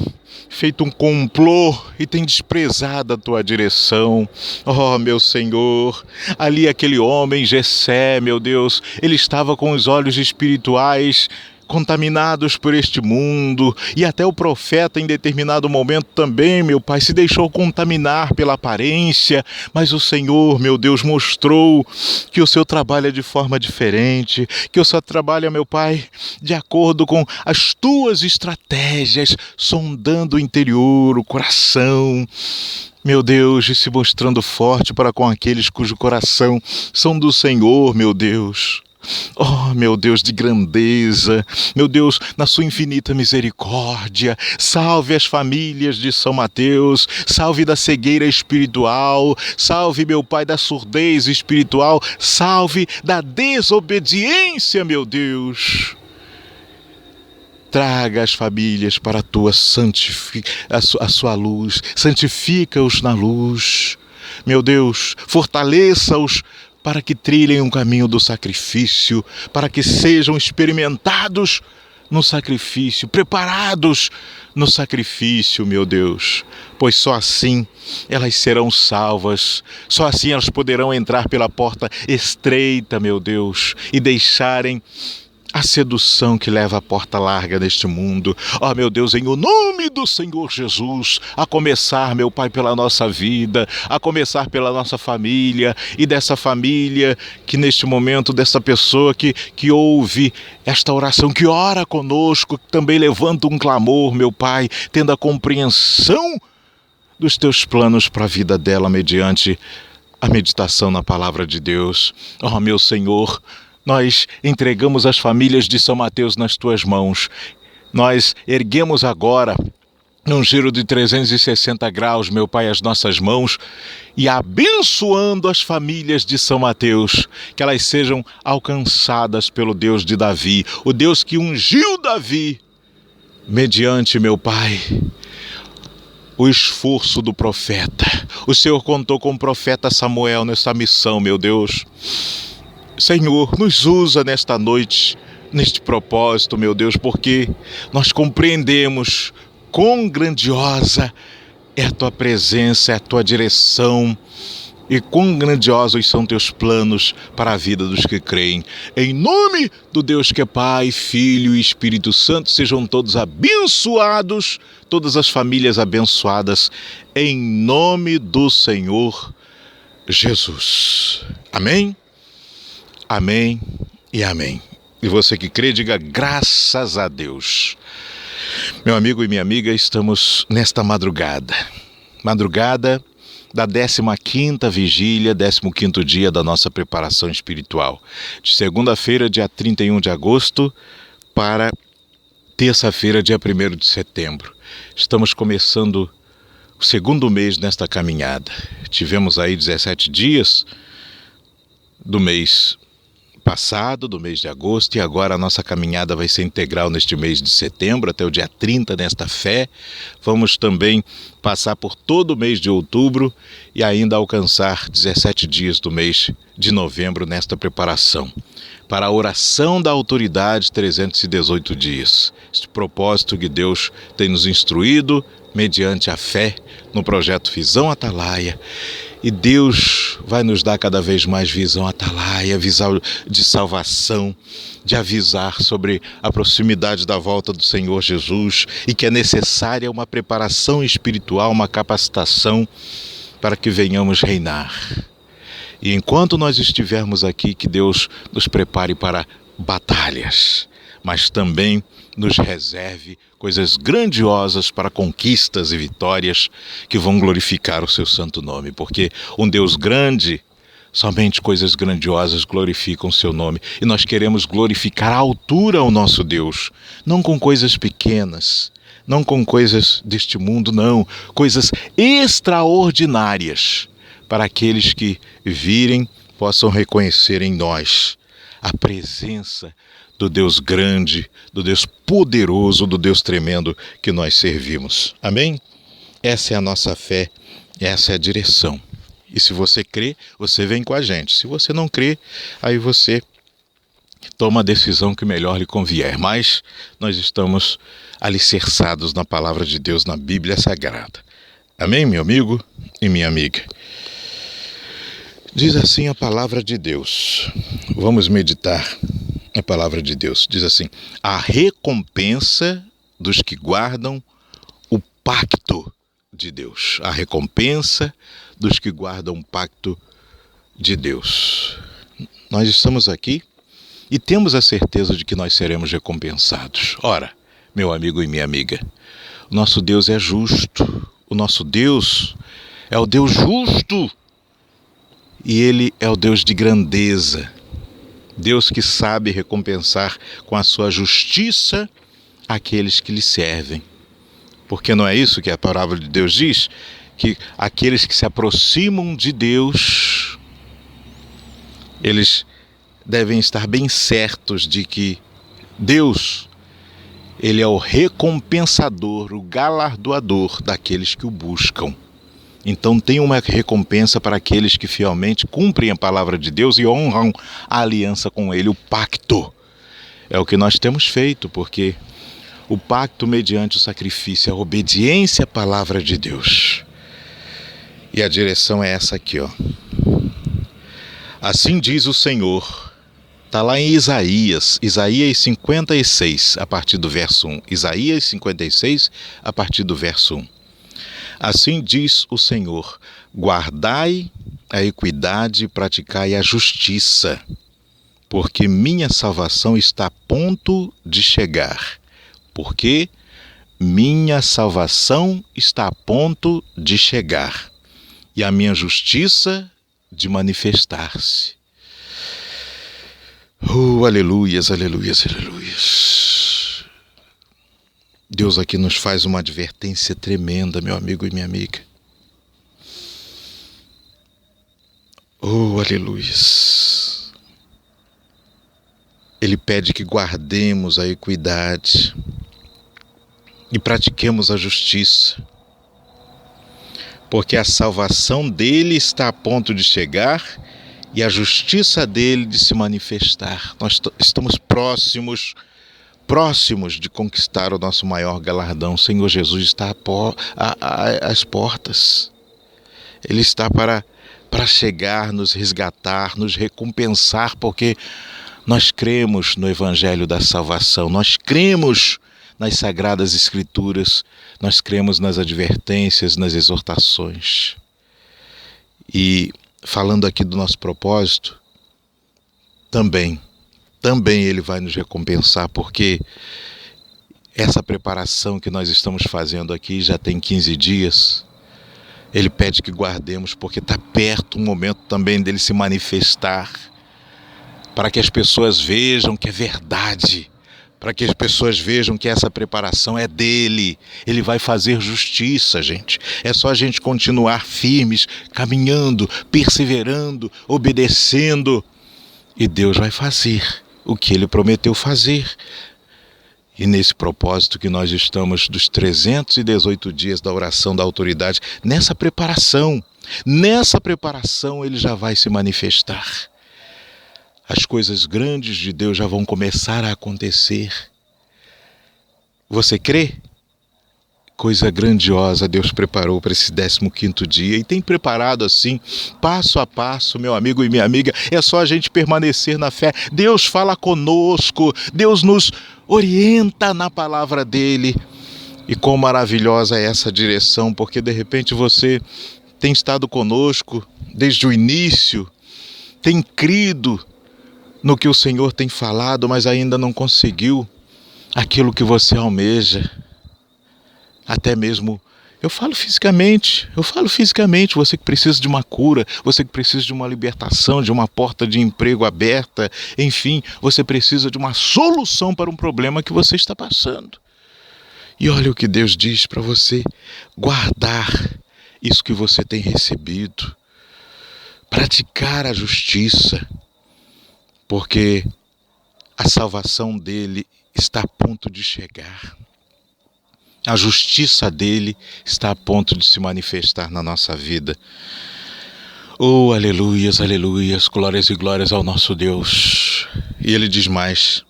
feito um complô e têm desprezado a Tua direção. Oh, meu Senhor, ali aquele homem, Jessé, meu Deus, ele estava com os olhos espirituais contaminados por este mundo, e até o profeta em determinado momento também, meu Pai, se deixou contaminar pela aparência, mas o Senhor, meu Deus, mostrou que o Senhor trabalha de forma diferente, que o Senhor trabalha, meu Pai, de acordo com as Tuas estratégias, sondando o interior, o coração, meu Deus, e se mostrando forte para com aqueles cujo coração são do Senhor, meu Deus. Oh, meu Deus de grandeza, meu Deus, na sua infinita misericórdia, salve as famílias de São Mateus, salve da cegueira espiritual, salve, meu Pai, da surdez espiritual, salve da desobediência, meu Deus. Traga as famílias para a tua a sua luz, santifica-os na luz. Meu Deus, fortaleça-os para que trilhem um caminho do sacrifício, para que sejam experimentados no sacrifício, preparados no sacrifício, meu Deus, pois só assim elas serão salvas, só assim elas poderão entrar pela porta estreita, meu Deus, e deixarem a sedução que leva à porta larga neste mundo. Ó, meu Deus, em o nome do Senhor Jesus, a começar, meu Pai, pela nossa vida, a começar pela nossa família, e dessa família que neste momento, dessa pessoa que ouve esta oração, que ora conosco, que também levanta um clamor, meu Pai, tendo a compreensão dos teus planos para a vida dela mediante a meditação na palavra de Deus. Ó, meu Senhor, nós entregamos as famílias de São Mateus nas tuas mãos. Nós erguemos agora, num giro de 360 graus, meu Pai, as nossas mãos e abençoando as famílias de São Mateus, que elas sejam alcançadas pelo Deus de Davi, o Deus que ungiu Davi, mediante, meu Pai, o esforço do profeta. O Senhor contou com o profeta Samuel nessa missão, meu Deus. Senhor, nos usa nesta noite, neste propósito, meu Deus, porque nós compreendemos quão grandiosa é a Tua presença, é a Tua direção e quão grandiosos são Teus planos para a vida dos que creem. Em nome do Deus que é Pai, Filho e Espírito Santo, sejam todos abençoados, todas as famílias abençoadas, em nome do Senhor Jesus. Amém? Amém e amém. E você que crê, diga graças a Deus. Meu amigo e minha amiga, estamos nesta madrugada da 15ª vigília, 15º dia da nossa preparação espiritual. De segunda-feira, dia 31 de agosto, para terça-feira, dia 1º de setembro. Estamos começando o segundo mês nesta caminhada. Tivemos aí 17 dias do mês passado, do mês de agosto, e agora a nossa caminhada vai ser integral neste mês de setembro, até o dia 30 nesta fé. Vamos também passar por todo o mês de outubro e ainda alcançar 17 dias do mês de novembro nesta preparação. Para a oração da autoridade, 318 dias. Este propósito que Deus tem nos instruído mediante a fé no projeto Visão Atalaia. E Deus vai nos dar cada vez mais visão atalaia, visão de salvação, de avisar sobre a proximidade da volta do Senhor Jesus e que é necessária uma preparação espiritual, uma capacitação para que venhamos reinar. E enquanto nós estivermos aqui, que Deus nos prepare para batalhas, mas também nos reserve coisas grandiosas para conquistas e vitórias que vão glorificar o seu santo nome, porque um Deus grande, somente coisas grandiosas glorificam o seu nome, e nós queremos glorificar à altura o nosso Deus, não com coisas pequenas, não com coisas deste mundo, não, coisas extraordinárias, para aqueles que virem possam reconhecer em nós a presença do Deus grande, do Deus poderoso, do Deus tremendo que nós servimos. Amém? Essa é a nossa fé, essa é a direção. E se você crê, você vem com a gente. Se você não crê, aí você toma a decisão que melhor lhe convier. Mas nós estamos alicerçados na palavra de Deus, na Bíblia Sagrada. Amém, meu amigo e minha amiga? Diz assim a palavra de Deus. Vamos meditar a palavra de Deus. Diz assim: a recompensa dos que guardam o pacto de Deus. A recompensa dos que guardam o pacto de Deus. Nós estamos aqui e temos a certeza de que nós seremos recompensados. Ora, meu amigo e minha amiga, o nosso Deus é justo. O nosso Deus é o Deus justo. E Ele é o Deus de grandeza, Deus que sabe recompensar com a sua justiça aqueles que lhe servem. Porque não é isso que a palavra de Deus diz? Que aqueles que se aproximam de Deus, eles devem estar bem certos de que Deus, Ele é o recompensador, o galardoador daqueles que o buscam. Então tem uma recompensa para aqueles que fielmente cumprem a palavra de Deus e honram a aliança com Ele, o pacto. É o que nós temos feito, porque o pacto mediante o sacrifício, a obediência à palavra de Deus. E a direção é essa aqui, ó. Assim diz o Senhor. Está lá em Isaías 56, a partir do verso 1. Isaías 56, a partir do verso 1. Assim diz o Senhor: guardai a equidade e praticai a justiça, porque minha salvação está a ponto de chegar. Porque minha salvação está a ponto de chegar, e a minha justiça de manifestar-se. Aleluias, aleluias, aleluias. Deus aqui nos faz uma advertência tremenda, meu amigo e minha amiga. Aleluias. Ele pede que guardemos a equidade e pratiquemos a justiça, porque a salvação dele está a ponto de chegar e a justiça dele de se manifestar. Nós estamos próximos de conquistar o nosso maior galardão. O Senhor Jesus está às portas. Ele está para chegar, nos resgatar, nos recompensar, porque nós cremos no Evangelho da Salvação, nós cremos nas Sagradas Escrituras, nós cremos nas advertências, nas exortações. E falando aqui do nosso propósito, também Ele vai nos recompensar, porque essa preparação que nós estamos fazendo aqui já tem 15 dias. Ele pede que guardemos, porque está perto o momento também dele se manifestar, para que as pessoas vejam que é verdade, para que as pessoas vejam que essa preparação é dele. Ele vai fazer justiça, gente. É só a gente continuar firmes, caminhando, perseverando, obedecendo, e Deus vai fazer o que Ele prometeu fazer. E nesse propósito que nós estamos dos 318 dias da oração da autoridade, nessa preparação Ele já vai se manifestar. As coisas grandes de Deus já vão começar a acontecer. Você crê? Coisa grandiosa Deus preparou para esse 15º dia e tem preparado assim, passo a passo, meu amigo e minha amiga. É só a gente permanecer na fé. Deus fala conosco, Deus nos orienta na palavra dele. E quão maravilhosa é essa direção, porque de repente você tem estado conosco desde o início, tem crido no que o Senhor tem falado, mas ainda não conseguiu aquilo que você almeja. Até mesmo, eu falo fisicamente, você que precisa de uma cura, você que precisa de uma libertação, de uma porta de emprego aberta, enfim, você precisa de uma solução para um problema que você está passando. E olha o que Deus diz para você: guardar isso que você tem recebido, praticar a justiça, porque a salvação dele está a ponto de chegar. A justiça dele está a ponto de se manifestar na nossa vida. Aleluias, aleluias, glórias e glórias ao nosso Deus. E ele diz mais: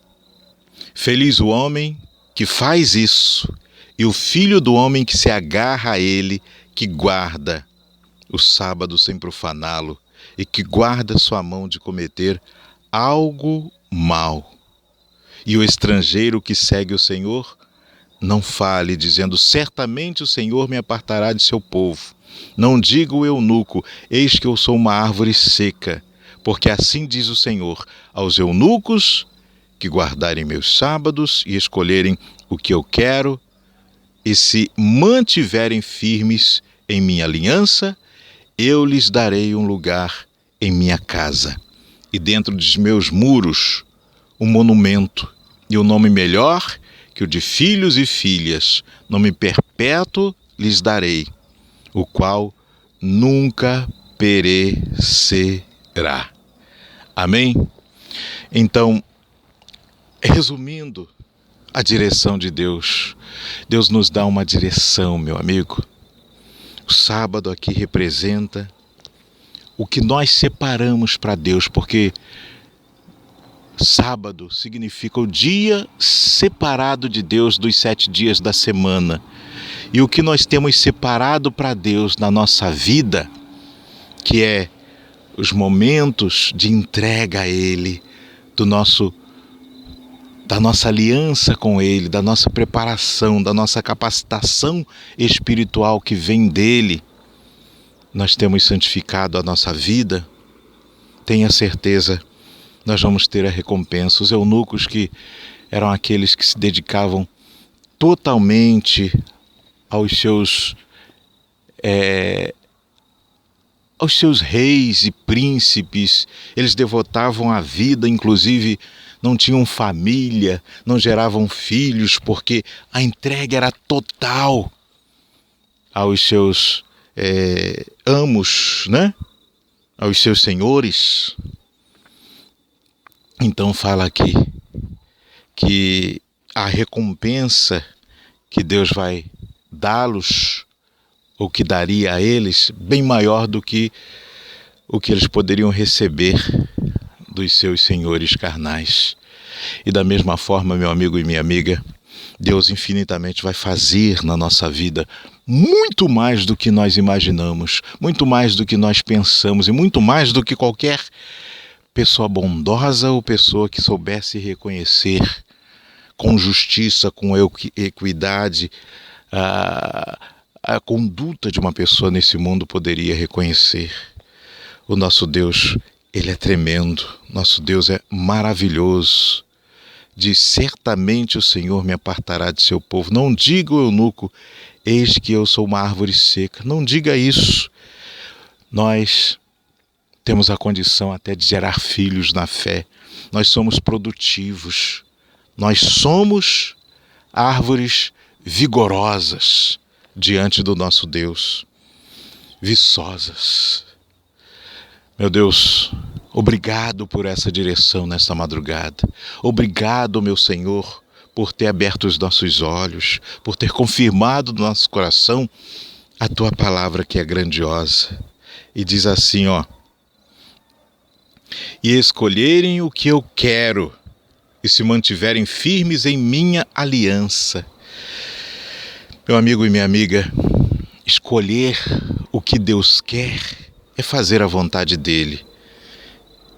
feliz o homem que faz isso, e o filho do homem que se agarra a ele, que guarda o sábado sem profaná-lo, e que guarda sua mão de cometer algo mal. E o estrangeiro que segue o Senhor, não fale, dizendo: certamente o Senhor me apartará de seu povo. Não diga o eunuco: eis que eu sou uma árvore seca. Porque assim diz o Senhor aos eunucos que guardarem meus sábados e escolherem o que eu quero, e se mantiverem firmes em minha aliança, eu lhes darei um lugar em minha casa. e dentro dos meus muros um monumento, e o nome melhor que o de filhos e filhas, nome perpétuo lhes darei, o qual nunca perecerá. Amém? Então, resumindo, a direção de Deus. Deus nos dá uma direção, meu amigo. O sábado aqui representa o que nós separamos para Deus, porque sábado significa o dia separado de Deus dos 7 dias da semana. E o que nós temos separado para Deus na nossa vida, que é os momentos de entrega a Ele, da nossa aliança com Ele, da nossa preparação, da nossa capacitação espiritual que vem dEle, nós temos santificado a nossa vida. Tenha certeza, nós vamos ter a recompensa. Os eunucos, que eram aqueles que se dedicavam totalmente aos seus reis e príncipes, eles devotavam a vida, inclusive não tinham família, não geravam filhos, porque a entrega era total aos seus amos, né? Aos seus senhores. Então fala aqui que a recompensa que Deus vai dá-los, ou que daria a eles, bem maior do que o que eles poderiam receber dos seus senhores carnais. E da mesma forma, meu amigo e minha amiga, Deus infinitamente vai fazer na nossa vida muito mais do que nós imaginamos, muito mais do que nós pensamos e muito mais do que qualquer pessoa bondosa ou pessoa que soubesse reconhecer com justiça, com equidade, a conduta de uma pessoa nesse mundo poderia reconhecer. O nosso Deus, Ele é tremendo, nosso Deus é maravilhoso. Diz: certamente o Senhor me apartará de seu povo. Não diga, eunuco, eis que eu sou uma árvore seca. Não diga isso. Nós temos a condição até de gerar filhos na fé. Nós somos produtivos. Nós somos árvores vigorosas diante do nosso Deus, viçosas. Meu Deus, obrigado por essa direção nesta madrugada. Obrigado, meu Senhor, por ter aberto os nossos olhos, por ter confirmado no nosso coração a Tua palavra, que é grandiosa. E diz assim, e escolherem o que eu quero e se mantiverem firmes em minha aliança. Meu amigo e minha amiga, escolher o que Deus quer é fazer a vontade dEle,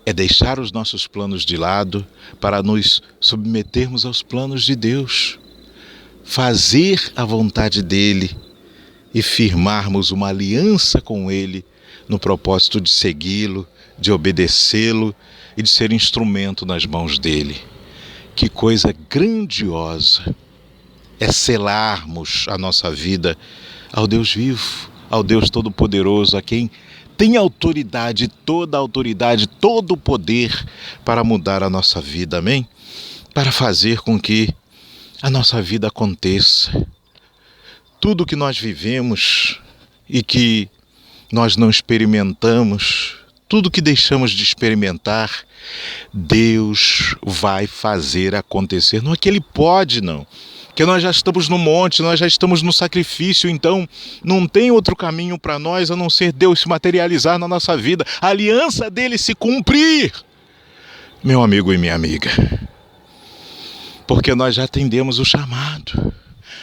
é deixar os nossos planos de lado para nos submetermos aos planos de Deus, fazer a vontade dEle e firmarmos uma aliança com Ele no propósito de segui-lo, de obedecê-lo e de ser instrumento nas mãos dEle. Que coisa grandiosa é selarmos a nossa vida ao Deus vivo, ao Deus Todo-Poderoso, a quem tem autoridade, todo o poder para mudar a nossa vida, amém? Para fazer com que a nossa vida aconteça. Tudo que nós vivemos e que nós não experimentamos, tudo que deixamos de experimentar, Deus vai fazer acontecer. Não é que Ele pode, não. Porque nós já estamos no monte, nós já estamos no sacrifício, então não tem outro caminho para nós a não ser Deus se materializar na nossa vida, a aliança dele se cumprir, meu amigo e minha amiga. Porque nós já atendemos o chamado,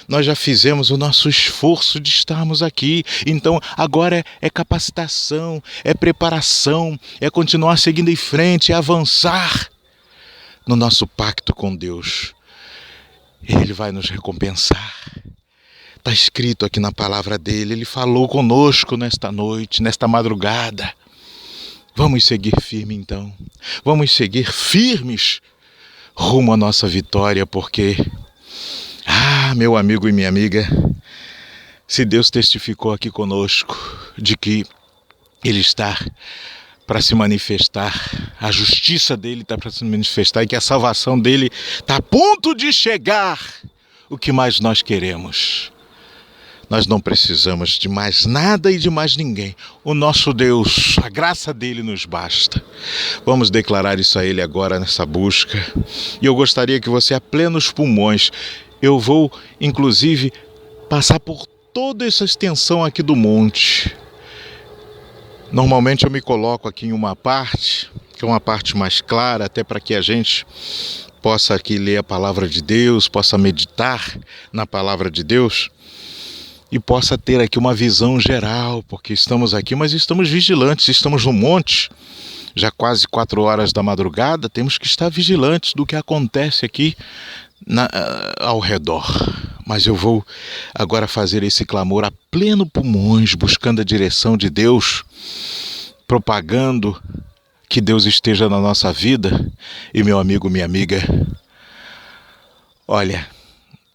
nós já fizemos o nosso esforço de estarmos aqui, então agora é capacitação, é preparação, é continuar seguindo em frente, é avançar no nosso pacto com Deus. Ele vai nos recompensar. Está escrito aqui na palavra dele, ele falou conosco nesta noite, nesta madrugada. Vamos seguir firme então, vamos seguir firmes rumo à nossa vitória, porque, meu amigo e minha amiga, se Deus testificou aqui conosco de que Ele está para se manifestar, a justiça dele está para se manifestar e que a salvação dele está a ponto de chegar. O que mais nós queremos? Nós não precisamos de mais nada e de mais ninguém. O nosso Deus, a graça dele nos basta. Vamos declarar isso a ele agora nessa busca. E eu gostaria que você, a plenos pulmões, eu vou, inclusive, passar por toda essa extensão aqui do monte. Normalmente eu me coloco aqui em uma parte, que é uma parte mais clara, até para que a gente possa aqui ler a palavra de Deus, possa meditar na palavra de Deus e possa ter aqui uma visão geral, porque estamos aqui, mas estamos vigilantes, estamos no monte, já quase 4 horas da madrugada, temos que estar vigilantes do que acontece aqui ao redor. Mas eu vou agora fazer esse clamor a pleno pulmões, buscando a direção de Deus, propagando que Deus esteja na nossa vida. E meu amigo, minha amiga, olha,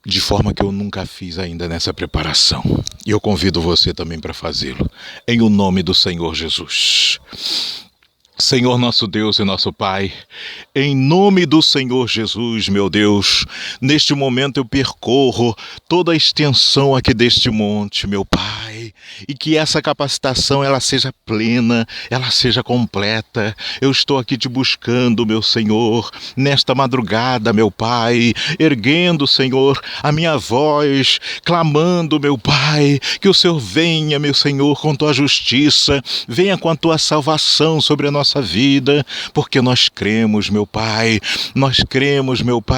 de forma que eu nunca fiz ainda nessa preparação. E eu convido você também para fazê-lo, em o nome do Senhor Jesus. Senhor nosso Deus e nosso Pai, em nome do Senhor Jesus, meu Deus, neste momento eu percorro toda a extensão aqui deste monte, meu Pai, e que essa capacitação ela seja plena, ela seja completa. Eu estou aqui te buscando, meu Senhor, nesta madrugada, meu Pai, erguendo, Senhor, a minha voz, clamando, meu Pai, que o Senhor venha, meu Senhor, com tua justiça, venha com a tua salvação sobre a nossa vida, porque nós cremos, meu Pai,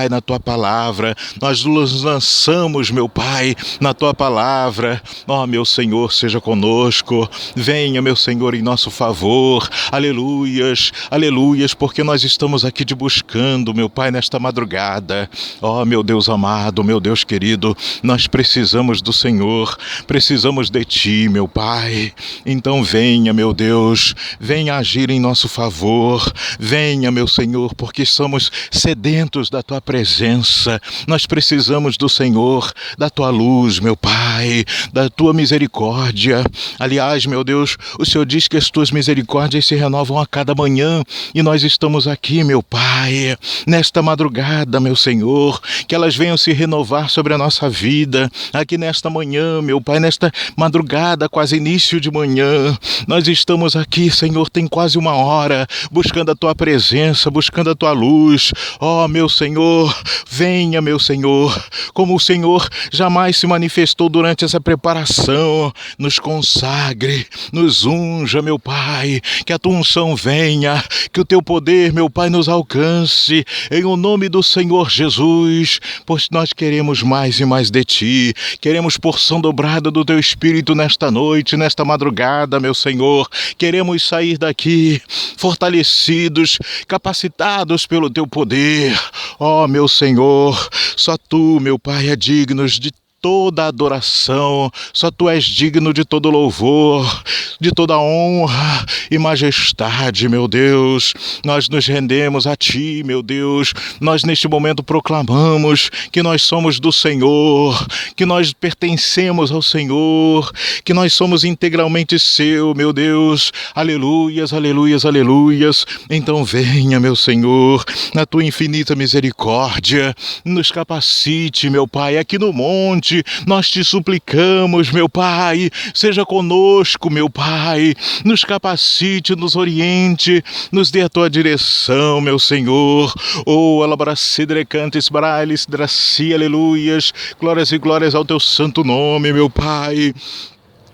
na tua palavra, nós nos lançamos, meu Pai, na tua palavra. Ó, meu Senhor, seja conosco, venha, meu Senhor, em nosso favor, aleluias, aleluias, porque nós estamos aqui te buscando, meu Pai, nesta madrugada. Ó, meu Deus amado, meu Deus querido, nós precisamos do Senhor, precisamos de ti, meu Pai. Então venha, meu Deus, venha agir em nosso favor, venha, meu Senhor, porque somos sedentos da tua presença, nós precisamos do Senhor, da tua luz, meu Pai, da tua misericórdia. Aliás, meu Deus, o Senhor diz que as tuas misericórdias se renovam a cada manhã, e nós estamos aqui, meu Pai, nesta madrugada, meu Senhor, que elas venham se renovar sobre a nossa vida, aqui nesta manhã, meu Pai, nesta madrugada, quase início de manhã, nós estamos aqui, Senhor, tem quase uma hora, buscando a tua presença, buscando a tua luz. Ó, meu Senhor, venha, meu Senhor, como o Senhor jamais se manifestou durante essa preparação, nos consagre, nos unja, meu Pai, que a tua unção venha, que o teu poder, meu Pai, nos alcance, em o nome do Senhor Jesus, pois nós queremos mais e mais de ti, queremos porção dobrada do teu Espírito nesta noite, nesta madrugada, meu Senhor, queremos sair daqui fortalecidos, capacitados pelo teu poder. Ó, meu Senhor, só tu, meu Pai, é digno de toda adoração, só tu és digno de todo louvor, de toda honra e majestade, meu Deus. Nós nos rendemos a ti, meu Deus. Nós neste momento proclamamos que nós somos do Senhor, que nós pertencemos ao Senhor, que nós somos integralmente seu, meu Deus. Aleluias, aleluias, aleluias. Então venha, meu Senhor, na tua infinita misericórdia, nos capacite, meu Pai, aqui no monte. Nós te suplicamos, meu Pai, seja conosco, meu Pai, nos capacite, nos oriente, nos dê a tua direção, meu Senhor. Oh, alabracidre cantes brailes, draci, aleluias, glórias e glórias ao teu santo nome, meu Pai.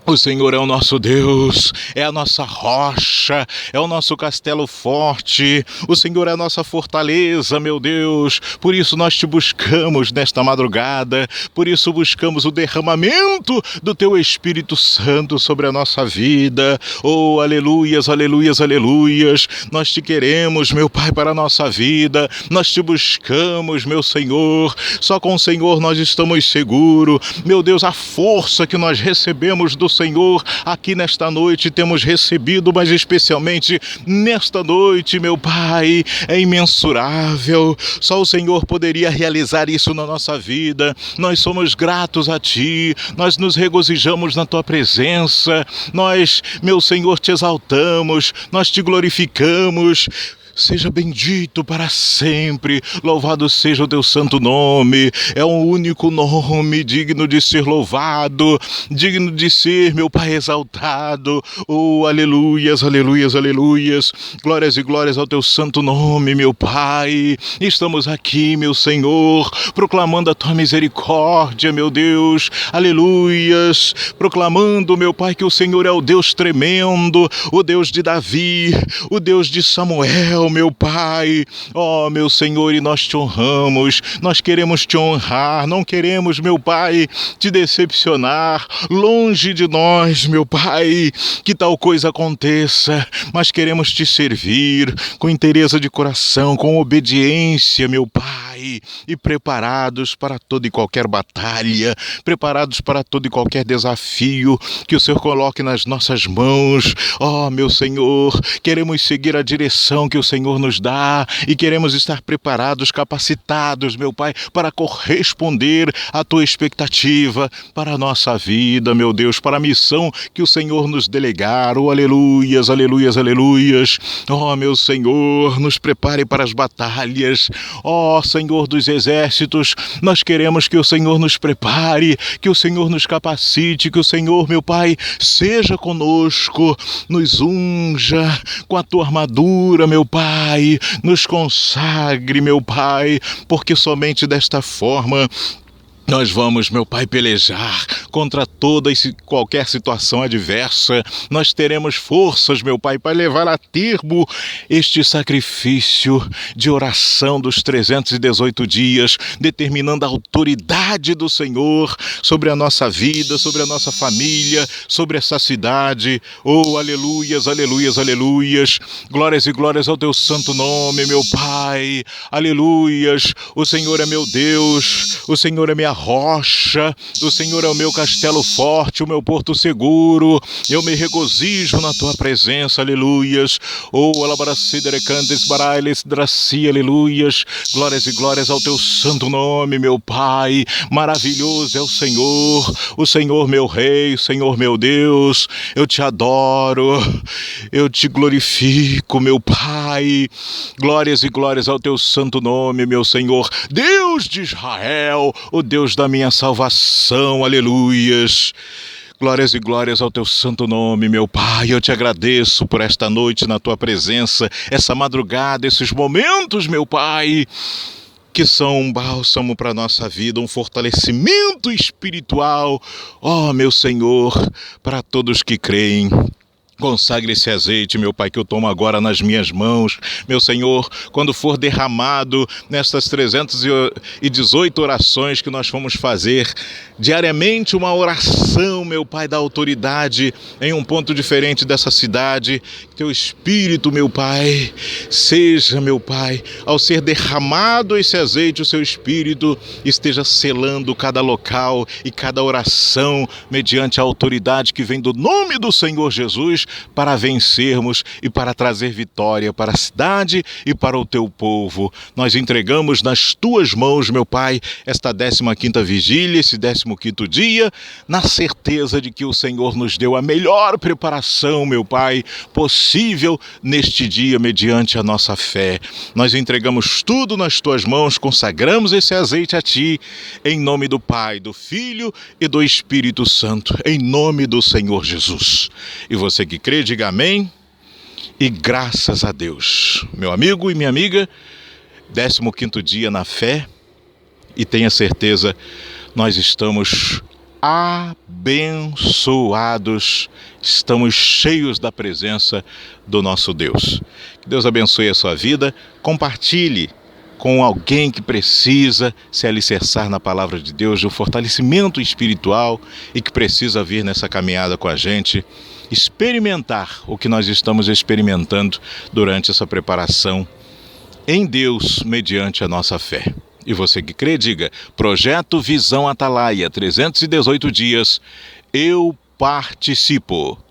O Senhor é o nosso Deus, é a nossa rocha, é o nosso castelo forte, o Senhor é a nossa fortaleza, meu Deus. Por isso nós te buscamos nesta madrugada, por isso buscamos o derramamento do teu Espírito Santo sobre a nossa vida. Oh, aleluias, aleluias, aleluias. Nós te queremos, meu Pai, para a nossa vida, nós te buscamos, meu Senhor. Só com o Senhor nós estamos seguros, meu Deus, a força que nós recebemos do Senhor, aqui nesta noite temos recebido, mas especialmente nesta noite, meu Pai, é imensurável. Só o Senhor poderia realizar isso na nossa vida. Nós somos gratos a Ti, nós nos regozijamos na Tua presença, nós, meu Senhor, te exaltamos, nós te glorificamos. Seja bendito para sempre, louvado seja o teu santo nome, é um único nome digno de ser louvado, digno de ser, meu Pai, exaltado. Oh, aleluias, aleluias, aleluias, glórias e glórias ao teu santo nome, meu Pai. Estamos aqui, meu Senhor, proclamando a tua misericórdia, meu Deus, aleluias, proclamando, meu Pai, que o Senhor é o Deus tremendo, o Deus de Davi, o Deus de Samuel, meu Pai. Ó, meu Senhor, e nós te honramos, nós queremos te honrar, não queremos, meu Pai, te decepcionar, longe de nós, meu Pai, que tal coisa aconteça, mas queremos te servir com inteireza de coração, com obediência, meu Pai, e preparados para toda e qualquer batalha, preparados para todo e qualquer desafio que o Senhor coloque nas nossas mãos. Ó, meu Senhor, queremos seguir a direção que o Senhor nos dá e queremos estar preparados, capacitados, meu Pai, para corresponder à tua expectativa para a nossa vida, meu Deus, para a missão que o Senhor nos delegar. Oh, aleluias, aleluias, aleluias. Oh, meu Senhor, nos prepare para as batalhas. Oh, Senhor dos exércitos, nós queremos que o Senhor nos prepare, que o Senhor nos capacite, que o Senhor, meu Pai, seja conosco, nos unja com a tua armadura, meu Pai, nos consagre, meu Pai, porque somente desta forma nós vamos, meu Pai, pelejar contra toda e qualquer situação adversa. Nós teremos forças, meu Pai, para levar a termo este sacrifício de oração dos 318 dias, determinando a autoridade do Senhor sobre a nossa vida, sobre a nossa família, sobre essa cidade. Oh, aleluias, aleluias, aleluias. Glórias e glórias ao teu santo nome, meu Pai. Aleluias. O Senhor é meu Deus, o Senhor é minha rocha, o Senhor é o meu castelo forte, o meu porto seguro. Eu me regozijo na tua presença, aleluias. Oh, alabaracedere cantes barailes draci, aleluias. Glórias e glórias ao teu santo nome, meu Pai. Maravilhoso é o Senhor meu Rei, o Senhor meu Deus. Eu te adoro, eu te glorifico, meu Pai. Glórias e glórias ao teu santo nome, meu Senhor, Deus de Israel, o Deus da minha salvação, aleluias. Glórias e glórias ao teu santo nome, meu Pai. Eu te agradeço por esta noite na tua presença, essa madrugada, esses momentos, meu Pai, que são um bálsamo para a nossa vida, um fortalecimento espiritual, ó, meu Senhor, para todos que creem. Consagre esse azeite, meu Pai, que eu tomo agora nas minhas mãos, meu Senhor, quando for derramado nestas 318 orações que nós vamos fazer diariamente, uma oração, meu Pai, da autoridade em um ponto diferente dessa cidade. Teu Espírito, meu Pai, seja, meu Pai, ao ser derramado esse azeite, o seu Espírito esteja selando cada local e cada oração mediante a autoridade que vem do nome do Senhor Jesus, para vencermos e para trazer vitória para a cidade e para o teu povo. Nós entregamos nas tuas mãos, meu Pai, esta 15ª vigília, esse 15º dia, na certeza de que o Senhor nos deu a melhor preparação, meu Pai, possível neste dia, mediante a nossa fé. Nós entregamos tudo nas tuas mãos, consagramos esse azeite a ti, em nome do Pai, do Filho e do Espírito Santo, em nome do Senhor Jesus. E você que crê, diga amém e graças a Deus. Meu amigo e minha amiga, 15º dia na fé, e tenha certeza, nós estamos abençoados, estamos cheios da presença do nosso Deus. Que Deus abençoe a sua vida, compartilhe com alguém que precisa se alicerçar na palavra de Deus, de um fortalecimento espiritual e que precisa vir nessa caminhada com a gente, experimentar o que nós estamos experimentando durante essa preparação em Deus, mediante a nossa fé. E você que crê, diga: Projeto Visão Atalaia, 318 dias, eu Participo.